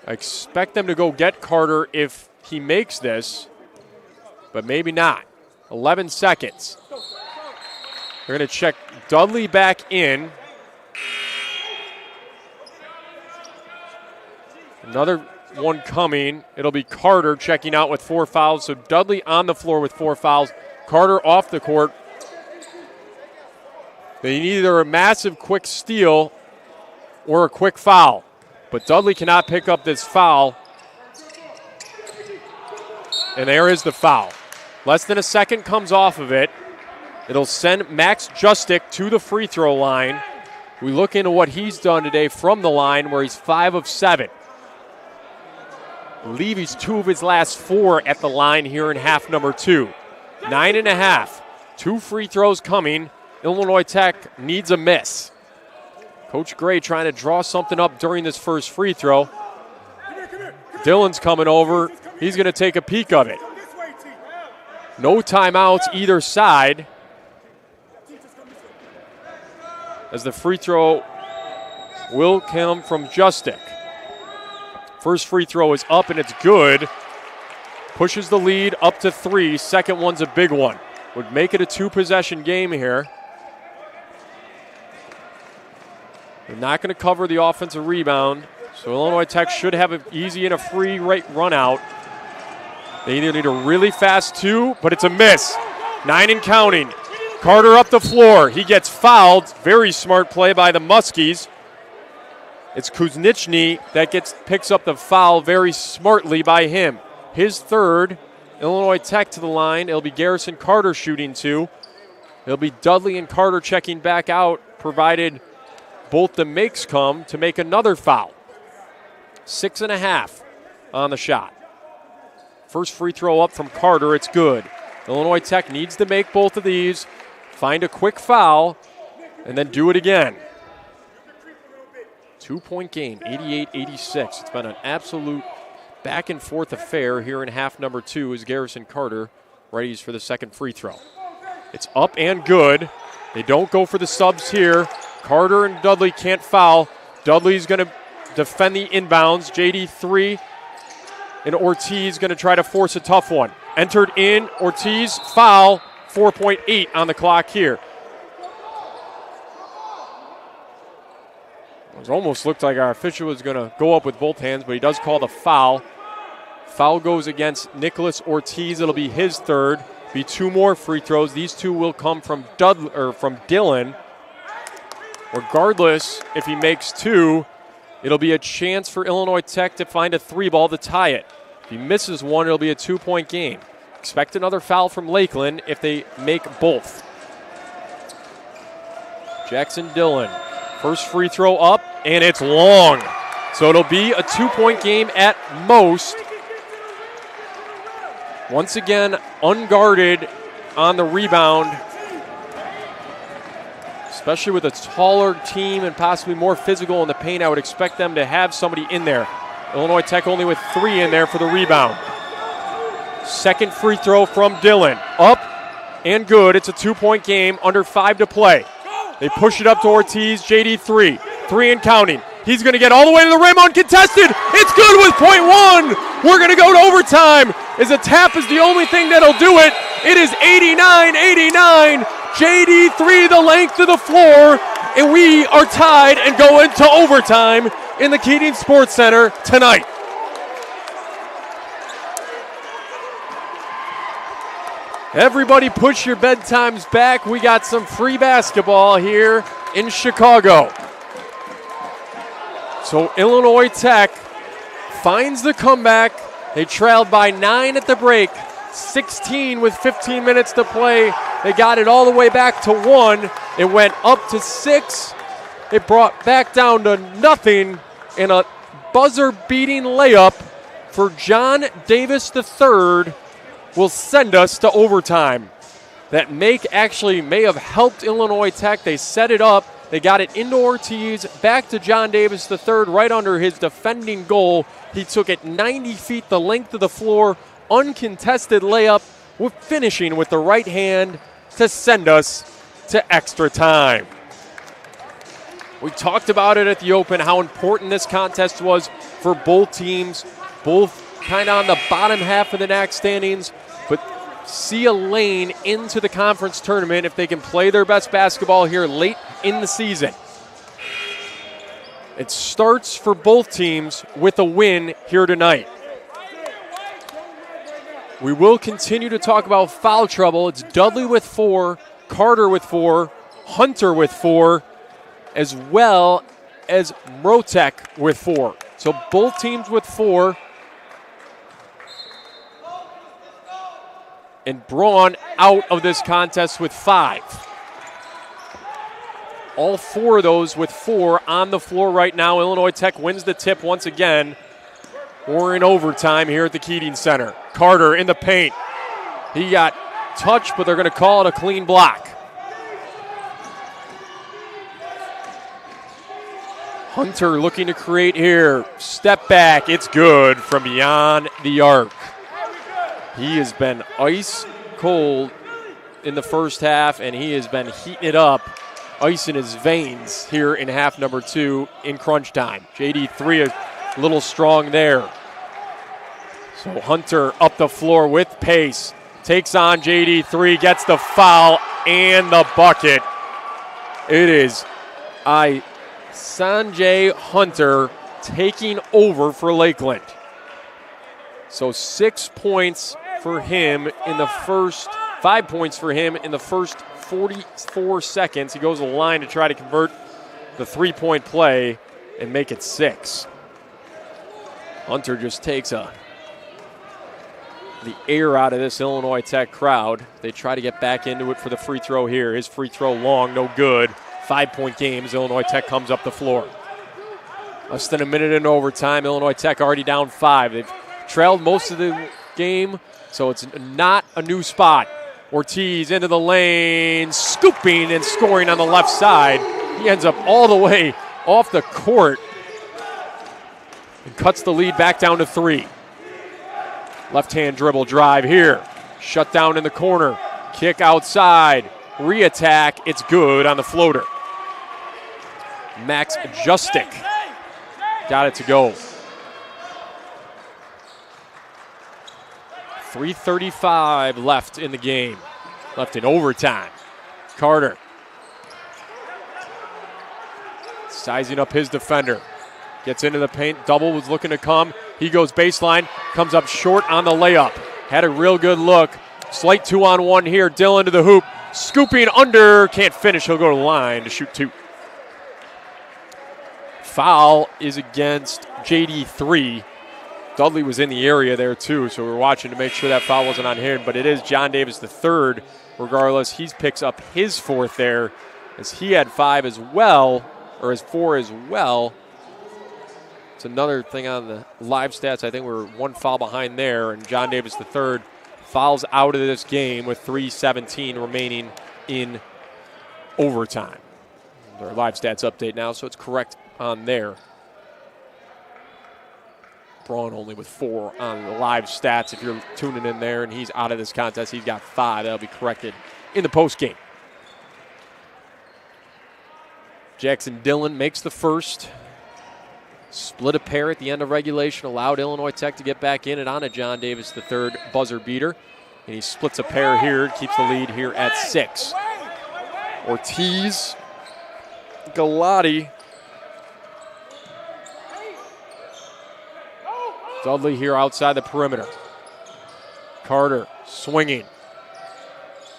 I expect them to go get Carter if he makes this, but maybe not. 11 seconds. They're going to check Dudley back in. Another one coming. It'll be Carter checking out with 4 fouls. So Dudley on the floor with 4 fouls. Carter off the court. They need either a massive quick steal or a quick foul. But Dudley cannot pick up this foul. And there is the foul. Less than a second comes off of it. It'll send Max Justick to the free throw line. We look into what he's done today from the line, where he's 5 of 7. I believe he's 2 of his last 4 at the line here in half number 2. 9.5. 2 free throws coming. Illinois Tech needs a miss. Coach Gray trying to draw something up during this first free throw. Dillon's coming over. He's going to take a peek of it. No timeouts either side, as the free throw will come from Justick. First free throw is up and it's good. Pushes the lead up to 3. Second one's a big one. Would make it a 2-possession game here. They're not going to cover the offensive rebound, so Illinois Tech should have an easy and a free run out. They either need a really fast 2, but it's a miss. 9 and counting. Carter up the floor. He gets fouled. Very smart play by the Muskies. It's Kuznichny that picks up the foul very smartly by him. His 3rd. Illinois Tech to the line. It'll be Garrison Carter shooting 2. It'll be Dudley and Carter checking back out, provided both the makes come to make another foul. 6.5 on the shot. First free throw up from Carter. It's good. Illinois Tech needs to make both of these, find a quick foul, and then do it again. 2-point game, 88-86. It's been an absolute back-and-forth affair here in half number 2 as Garrison Carter readies for the second free throw. It's up and good. They don't go for the subs here. Carter and Dudley can't foul. Dudley's going to defend the inbounds. JD3 and Ortiz going to try to force a tough one. Entered in, Ortiz, foul, 4.8 on the clock here. It almost looked like our official was going to go up with both hands, but he does call the foul. Foul goes against Nicholas Ortiz. It'll be his third. Be 2 more free throws. These 2 will come from Dillon. Regardless, if he makes 2, it'll be a chance for Illinois Tech to find a 3-ball to tie it. If he misses 1, it'll be a 2-point game. Expect another foul from Lakeland if they make both. Jackson Dillon, first free throw up, and it's long. So it'll be a 2-point game at most. Once again, unguarded on the rebound, especially with a taller team and possibly more physical in the paint. I would expect them to have somebody in there. Illinois Tech only with 3 in there for the rebound. Second free throw from Dillon. Up and good. It's a 2-point game, under 5 to play. They push it up to Ortiz. JD 3 and counting. He's going to get all the way to the rim uncontested. It's good with .1. We're going to go to overtime. As a tap is the only thing that'll do it. It is 89-89. JD 3 the length of the floor. And we are tied and go into overtime in the Keating Sports Center tonight. Everybody push your bedtimes back. We got some free basketball here in Chicago. So Illinois Tech finds the comeback. They trailed by 9 at the break, 16 with 15 minutes to play. They got it all the way back to 1. It went up to 6. It brought back down to nothing, and a buzzer-beating layup for John Davis III will send us to overtime. That make actually may have helped Illinois Tech. They set it up. They got it into Ortiz, back to John Davis III, right under his defending goal. He took it 90 feet, the length of the floor, uncontested layup, with finishing with the right hand to send us to extra time. We talked about it at the Open, how important this contest was for both teams, both kind of on the bottom half of the NAC standings, but see a lane into the conference tournament if they can play their best basketball here late in the season. It starts for both teams with a win here tonight. We will continue to talk about foul trouble. It's Dudley with 4, Carter with 4, Hunter with 4, as well as Mrotek with 4. So both teams with 4. And Braun out of this contest with 5. All 4 of those with 4 on the floor right now. Illinois Tech wins the tip once again. We're in overtime here at the Keating Center. Carter in the paint. He got touched, but they're going to call it a clean block. Hunter looking to create here. Step back. It's good from beyond the arc. He has been ice cold in the first half, and he has been heating it up, ice in his veins here in half number 2 in crunch time. JD 3 a little strong there. So Hunter up the floor with pace, takes on JD 3, gets the foul and the bucket. It is Sanjay Hunter taking over for Lakeland. So 6 points for him in the first, 5 points for him in the first 44 seconds. He goes to the line to try to convert the 3-point play and make it 6. Hunter just takes the air out of this Illinois Tech crowd. They try to get back into it for the free throw here. His free throw long, no good. 5-point game as Illinois Tech comes up the floor. Less than a minute in overtime. Illinois Tech already down 5. They've trailed most of the game, so it's not a new spot. Ortiz into the lane, scooping and scoring on the left side. He ends up all the way off the court and cuts the lead back down to 3. Left-hand dribble drive here. Shut down in the corner. Kick outside. Re-attack. It's good on the floater. Max Justic got it to go. 3:35 left in the game, left in overtime. Carter sizing up his defender. Gets into the paint. Double was looking to come. He goes baseline. Comes up short on the layup. Had a real good look. Slight 2-on-1 here. Dillon to the hoop. Scooping under. Can't finish. He'll go to the line to shoot 2. Foul is against JD3. Dudley was in the area there too, so we're watching to make sure that foul wasn't on him. But it is John Davis III. Regardless, he picks up his 4th there, as he had 5 as well, or his 4 as well. It's another thing on the live stats. I think we're 1 foul behind there, and John Davis III fouls out of this game with 3:17 remaining in overtime. Our live stats update now, so it's correct on there. Braun only with 4 on the live stats. If you're tuning in there and he's out of this contest, he's got 5. That'll be corrected in the post game. Jackson Dillon makes the first. Split a pair at the end of regulation, allowed Illinois Tech to get back in and on a John Davis III buzzer beater. And he splits a pair here, keeps the lead here at 6. Ortiz, Galati, Dudley here outside the perimeter. Carter swinging.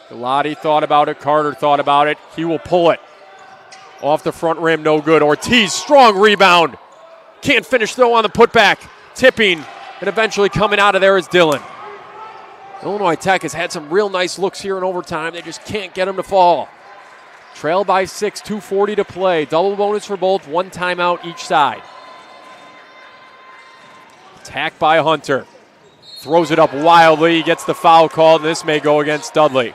Galati thought about it. Carter thought about it. He will pull it. Off the front rim, no good. Ortiz, strong rebound. Can't finish though on the putback. Tipping, and eventually coming out of there is Dillon. Illinois Tech has had some real nice looks here in overtime. They just can't get them to fall. Trail by 6, 2:40 to play. Double bonus for both, 1 timeout each side. Attack by Hunter. Throws it up wildly. He gets the foul called. This may go against Dudley.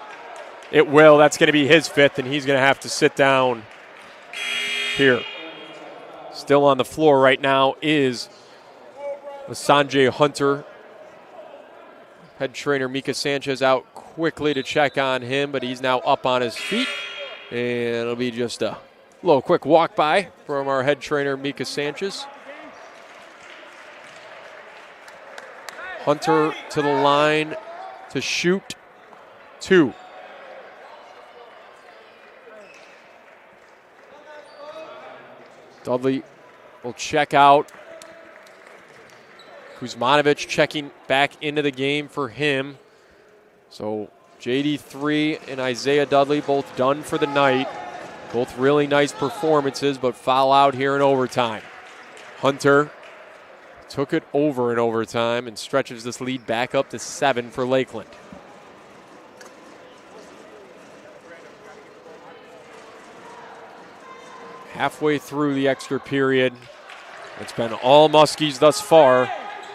It will. That's going to be his 5th, and he's going to have to sit down here. Still on the floor right now is Sanjay Hunter. Head trainer Mika Sanchez out quickly to check on him, but he's now up on his feet. And it'll be just a little quick walk by from our head trainer Mika Sanchez. Hunter to the line to shoot 2. Dudley will check out. Kuzmanovic checking back into the game for him. So JD3 and Isaiah Dudley both done for the night. Both really nice performances, but foul out here in overtime. Hunter took it over in overtime and stretches this lead back up to 7 for Lakeland. Halfway through the extra period. It's been all Muskies thus far.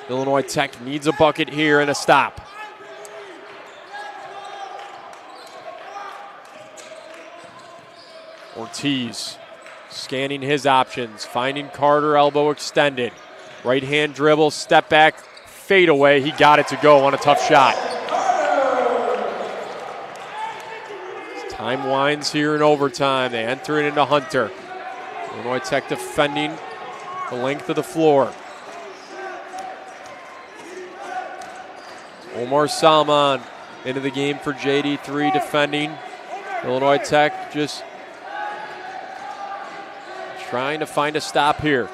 Illinois Tech needs a bucket here and a stop. Ortiz scanning his options, finding Carter, elbow extended. Right hand dribble, step back, fade away. He got it to go on a tough shot. Time winds here in overtime. They enter it into Hunter. Illinois Tech defending the length of the floor. Omar Salman into the game for JD3 defending. Illinois Tech just trying to find a stop here.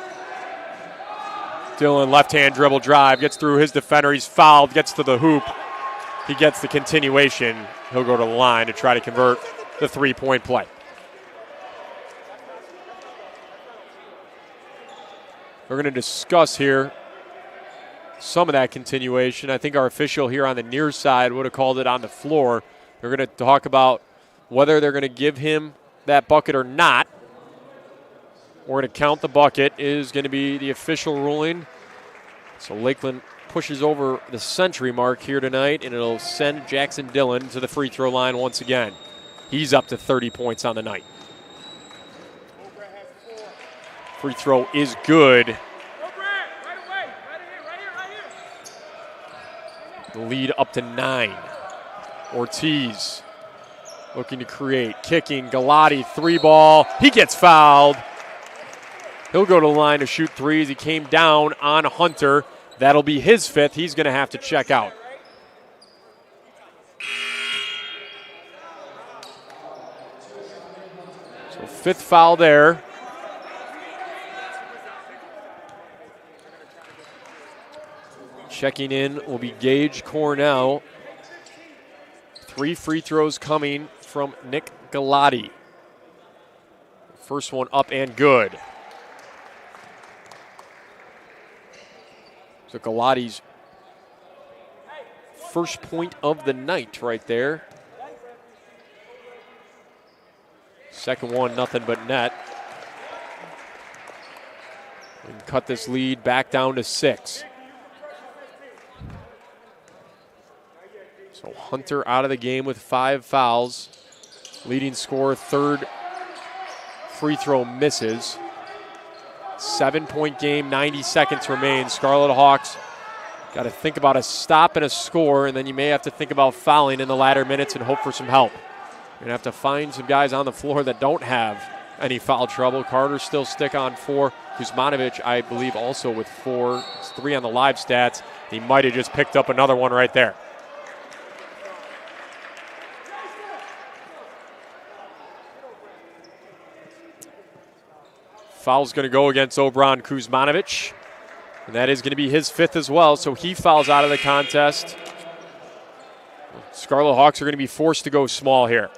Dillon, left-hand dribble drive, gets through his defender. He's fouled, gets to the hoop. He gets the continuation. He'll go to the line to try to convert the 3-point play. We're going to discuss here some of that continuation. I think our official here on the near side would have called it on the floor. We're going to talk about whether they're going to give him that bucket or not. We're going to count the bucket is going to be the official ruling. So Lakeland pushes over the century mark here tonight, and it'll send Jackson Dillon to the free throw line once again. He's up to 30 points on the night. Free throw is good. The lead up to 9. Ortiz looking to create, kicking, Galati, 3-ball. He gets fouled. He'll go to the line to shoot 3s. He came down on Hunter. That'll be his 5th. He's going to have to check out. fifth foul there. Checking in will be Gage Cornell. 3 free throws coming from Nick Galati. First one up and good. So Galati's first point of the night right there. Second one, nothing but net. And cut this lead back down to 6. So Hunter out of the game with 5 fouls. Leading scorer, third free throw misses. 7-point game, 90 seconds remain. Scarlet Hawks got to think about a stop and a score, and then you may have to think about fouling in the latter minutes and hope for some help. You're going to have to find some guys on the floor that don't have any foul trouble. Carter still stick on 4. Kuzmanovic, I believe, also with 4. It's 3 on the live stats. He might have just picked up another one right there. Foul's going to go against Obron Kuzmanovic, and that is going to be his 5th as well, so he fouls out of the contest. Scarlet Hawks are going to be forced to go small here.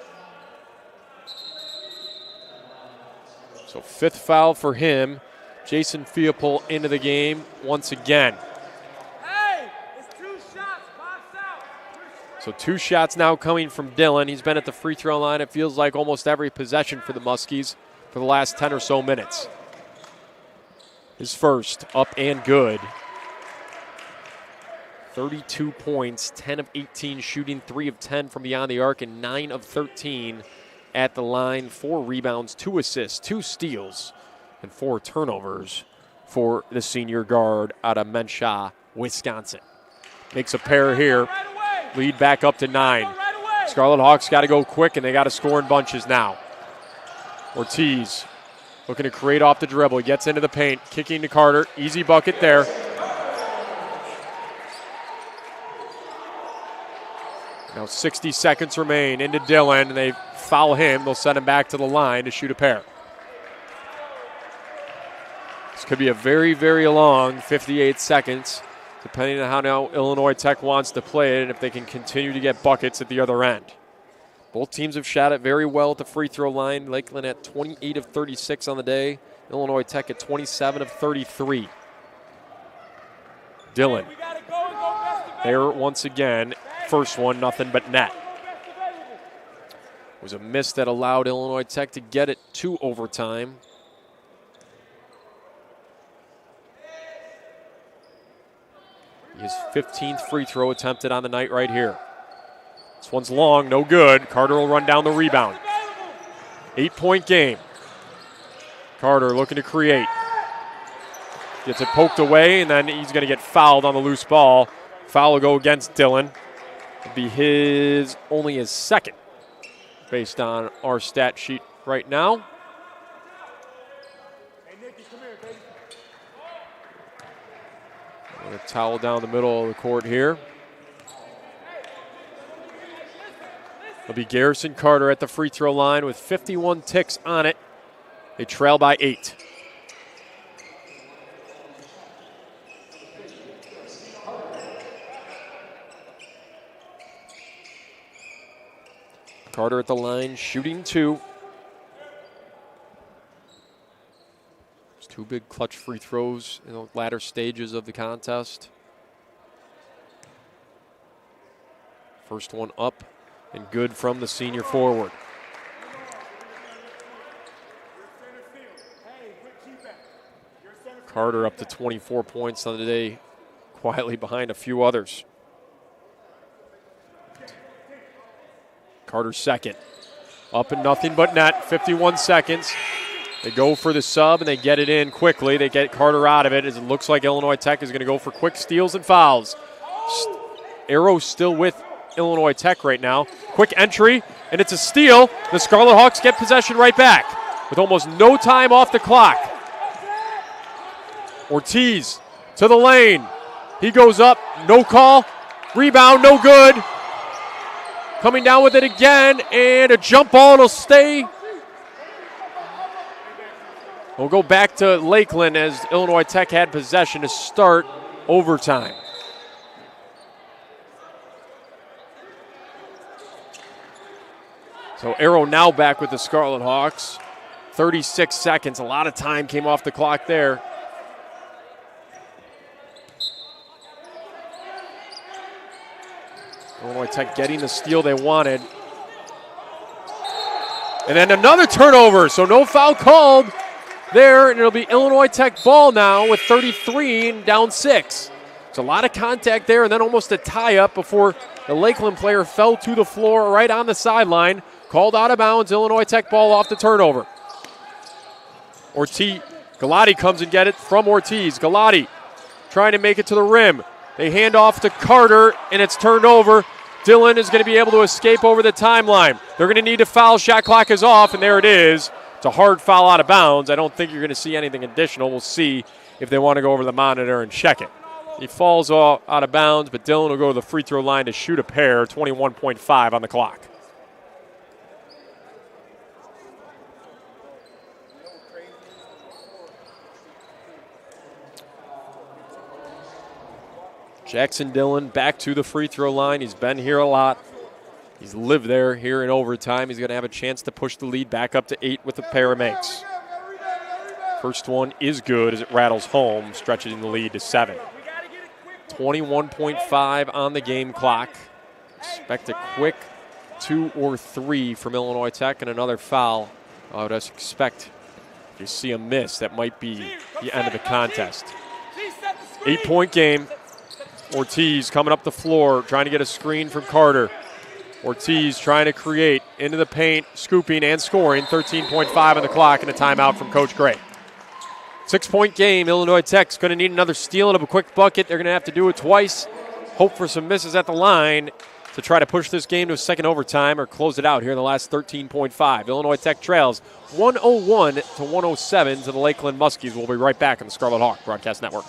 So 5th foul for him. Jason Theopol into the game once again. Hey, it's 2 shots, box out. So 2 shots now coming from Dylan. He's been at the free throw line, it feels like, almost every possession for the Muskies for the last 10 or so minutes. His first, up and good. 32 points, 10 of 18 shooting, 3 of 10 from beyond the arc, and 9 of 13 at the line. 4 rebounds, 2 assists, 2 steals, and 4 turnovers for the senior guard out of Mensah, Wisconsin. Makes a pair here. Lead back up to 9. Scarlet Hawks got to go quick, and they got to score in bunches now. Ortiz looking to create off the dribble. He gets into the paint, kicking to Carter. Easy bucket there. Now 60 seconds remain. Into Dylan, and they foul him. They'll send him back to the line to shoot a pair. This could be a very, very long 58 seconds, depending on how now Illinois Tech wants to play it and if they can continue to get buckets at the other end. Both teams have shot it very well at the free throw line. Lakeland at 28 of 36 on the day. Illinois Tech at 27 of 33. Dylan. There once again. First one, nothing but net. It was a miss that allowed Illinois Tech to get it to overtime. His 15th free throw attempted on the night right here. This one's long, no good. Carter will run down the rebound. 8-point game. Carter looking to create. Gets it poked away, and then he's going to get fouled on the loose ball. Foul will go against Dylan. It'll be only his 2nd, based on our stat sheet right now. A towel down the middle of the court here. It'll be Garrison Carter at the free throw line with 51 ticks on it. They trail by 8. Carter at the line, shooting 2. There's 2 big clutch free throws in the latter stages of the contest. First one up and good from the senior forward. Carter up to 24 points on the day, quietly behind a few others. Carter's 2nd. Up and nothing but net, 51 seconds. They go for the sub, and they get it in quickly. They get Carter out of it, as it looks like Illinois Tech is going to go for quick steals and fouls. Arrow still with Illinois Tech right now. Quick entry, and it's a steal. The Scarlet Hawks get possession right back with almost no time off the clock. Ortiz to the lane. He goes up, no call. Rebound, no good. Coming down with it again, and a jump ball. It'll stay We'll go back to Lakeland as Illinois Tech had possession to start overtime. So Arrow now back with the Scarlet Hawks. 36 seconds, a lot of time came off the clock there. Illinois Tech getting the steal they wanted. And then another turnover, so no foul called there, and it'll be Illinois Tech ball now with 33 and down 6. It's a lot of contact there, and then almost a tie-up before the Lakeland player fell to the floor right on the sideline. Called out of bounds, Illinois Tech ball off the turnover. Galati comes and get it from Ortiz. Galati trying to make it to the rim. They hand off to Carter, and it's turned over. Dillon is going to be able to escape over the timeline. They're going to need to foul. Shot clock is off, and there it is. It's a hard foul out of bounds. I don't think you're going to see anything additional. We'll see if they want to go over the monitor and check it. He falls out of bounds, but Dillon will go to the free throw line to shoot a pair. 21.5 on the clock. Jackson Dillon back to the free throw line. He's been here a lot. He's lived there here in overtime. He's going to have a chance to push the lead back up to 8 with a pair of makes. First one is good as it rattles home, stretching the lead to 7. 21.5 on the game clock. Expect a quick 2 or 3 from Illinois Tech and another foul. I would expect if you see a miss, that might be the end of the contest. 8-point game. Ortiz coming up the floor, trying to get a screen from Carter. Ortiz trying to create into the paint, scooping and scoring. 13.5 on the clock and a timeout from Coach Gray. 6-point game. Illinois Tech's going to need another steal and a quick bucket. They're going to have to do it twice. Hope for some misses at the line to try to push this game to a second overtime or close it out here in the last 13.5. Illinois Tech trails 101 to 107 to the Lakeland Muskies. We'll be right back on the Scarlet Hawk Broadcast Network.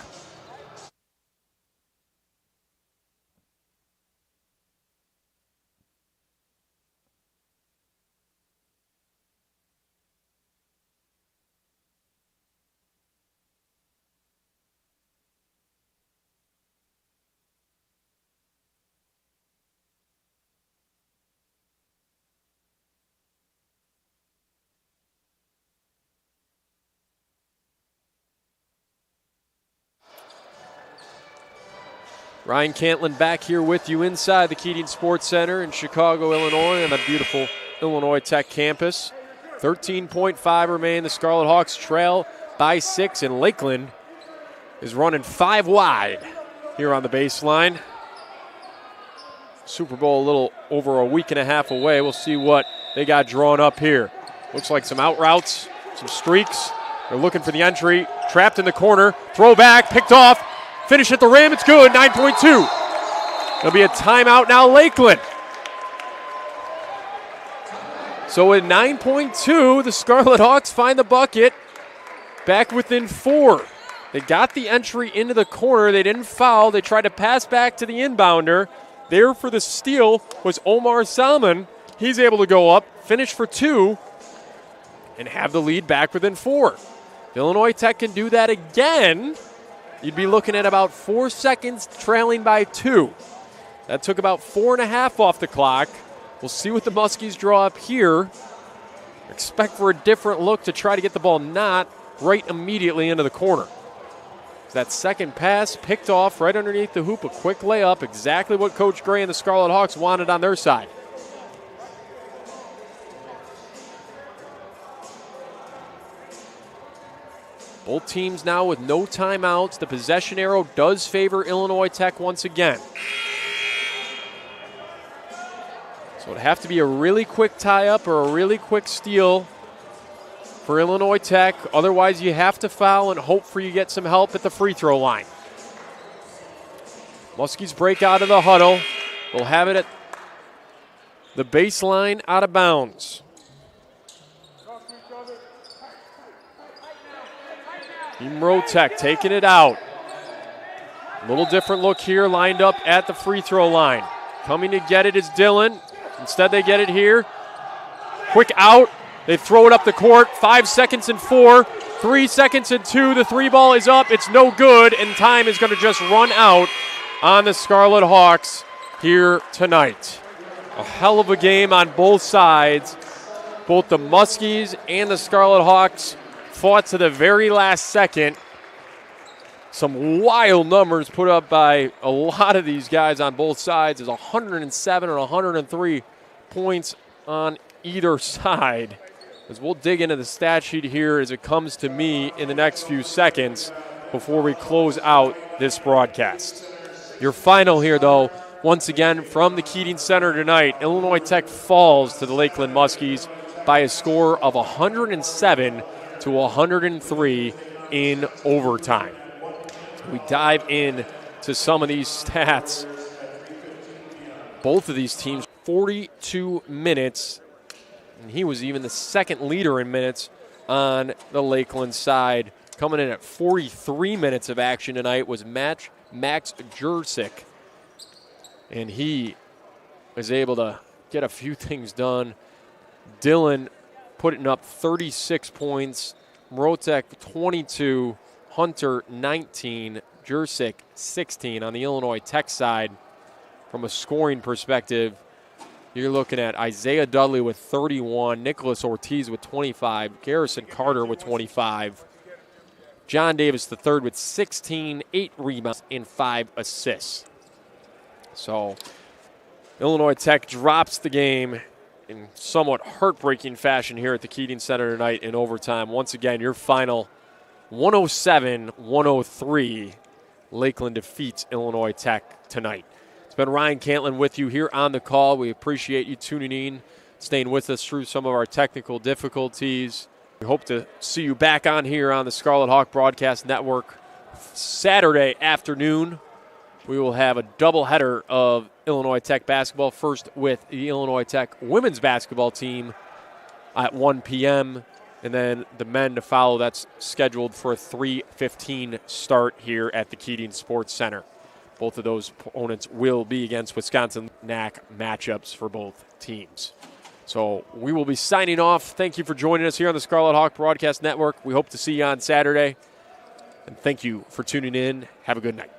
Ryan Cantlin back here with you inside the Keating Sports Center in Chicago, Illinois, on the beautiful Illinois Tech campus. 13.5 remain. The Scarlet Hawks trail by 6, and Lakeland is running 5 wide here on the baseline. Super Bowl a little over a week and a half away. We'll see what they got drawn up here. Looks like some out routes, some streaks. They're looking for the entry. Trapped in the corner. Throw back, picked off. Finish at the rim, it's good, 9.2. There'll be a timeout now, Lakeland. So at 9.2, the Scarlet Hawks find the bucket, back within 4. They got the entry into the corner, they didn't foul, they tried to pass back to the inbounder. There for the steal was Omar Salmon. He's able to go up, finish for 2, and have the lead back within 4. If Illinois Tech can do that again, you'd be looking at about 4 seconds trailing by 2. That took about 4.5 off the clock. We'll see what the Muskies draw up here. Expect for a different look to try to get the ball not right immediately into the corner. That second pass picked off right underneath the hoop, a quick layup, exactly what Coach Gray and the Scarlet Hawks wanted on their side. Both teams now with no timeouts. The possession arrow does favor Illinois Tech once again. So it'd have to be a really quick tie-up or a really quick steal for Illinois Tech. Otherwise, you have to foul and hope for you get some help at the free throw line. Muskies break out of the huddle. We'll have it at the baseline out of bounds. Mrotech taking it out. A little different look here, lined up at the free throw line. Coming to get it is Dillon. Instead they get it here. Quick out. They throw it up the court. 5 seconds and 4. 3 seconds and 2. The three ball is up. It's no good, and time is going to just run out on the Scarlet Hawks here tonight. A hell of a game on both sides. Both the Muskies and the Scarlet Hawks fought to the very last second. Some wild numbers put up by a lot of these guys on both sides. There's 107 and 103 points on either side. As we'll dig into the stat sheet here as it comes to me in the next few seconds before we close out this broadcast. Your final here, though, once again from the Keating Center tonight, Illinois Tech falls to the Lakeland Muskies by a score of 107 to 103 in overtime. We dive in to some of these stats. Both of these teams, 42 minutes, and he was even the second leader in minutes on the Lakeland side. Coming in at 43 minutes of action tonight was Max Jurczyk, and he was able to get a few things done. Dylan putting up 36 points, Mrotek 22, Hunter 19, Jurczyk 16 on the Illinois Tech side. From a scoring perspective, you're looking at Isaiah Dudley with 31, Nicholas Ortiz with 25, Garrison Carter with 25, John Davis III with 16, 8 rebounds, and 5 assists. So Illinois Tech drops the game in somewhat heartbreaking fashion here at the Keating Center tonight in overtime. Once again, your final 107-103. Lakeland defeats Illinois Tech tonight. It's been Ryan Cantlin with you here on the call. We appreciate you tuning in, staying with us through some of our technical difficulties. We hope to see you back on here on the Scarlet Hawk Broadcast Network Saturday afternoon. We will have a doubleheader of Illinois Tech basketball, first with the Illinois Tech women's basketball team at 1 p.m., and then the men to follow. That's scheduled for a 3:15 start here at the Keating Sports Center. Both of those opponents will be against Wisconsin NAC matchups for both teams. So we will be signing off. Thank you for joining us here on the Scarlet Hawk Broadcast Network. We hope to see you on Saturday. And thank you for tuning in. Have a good night.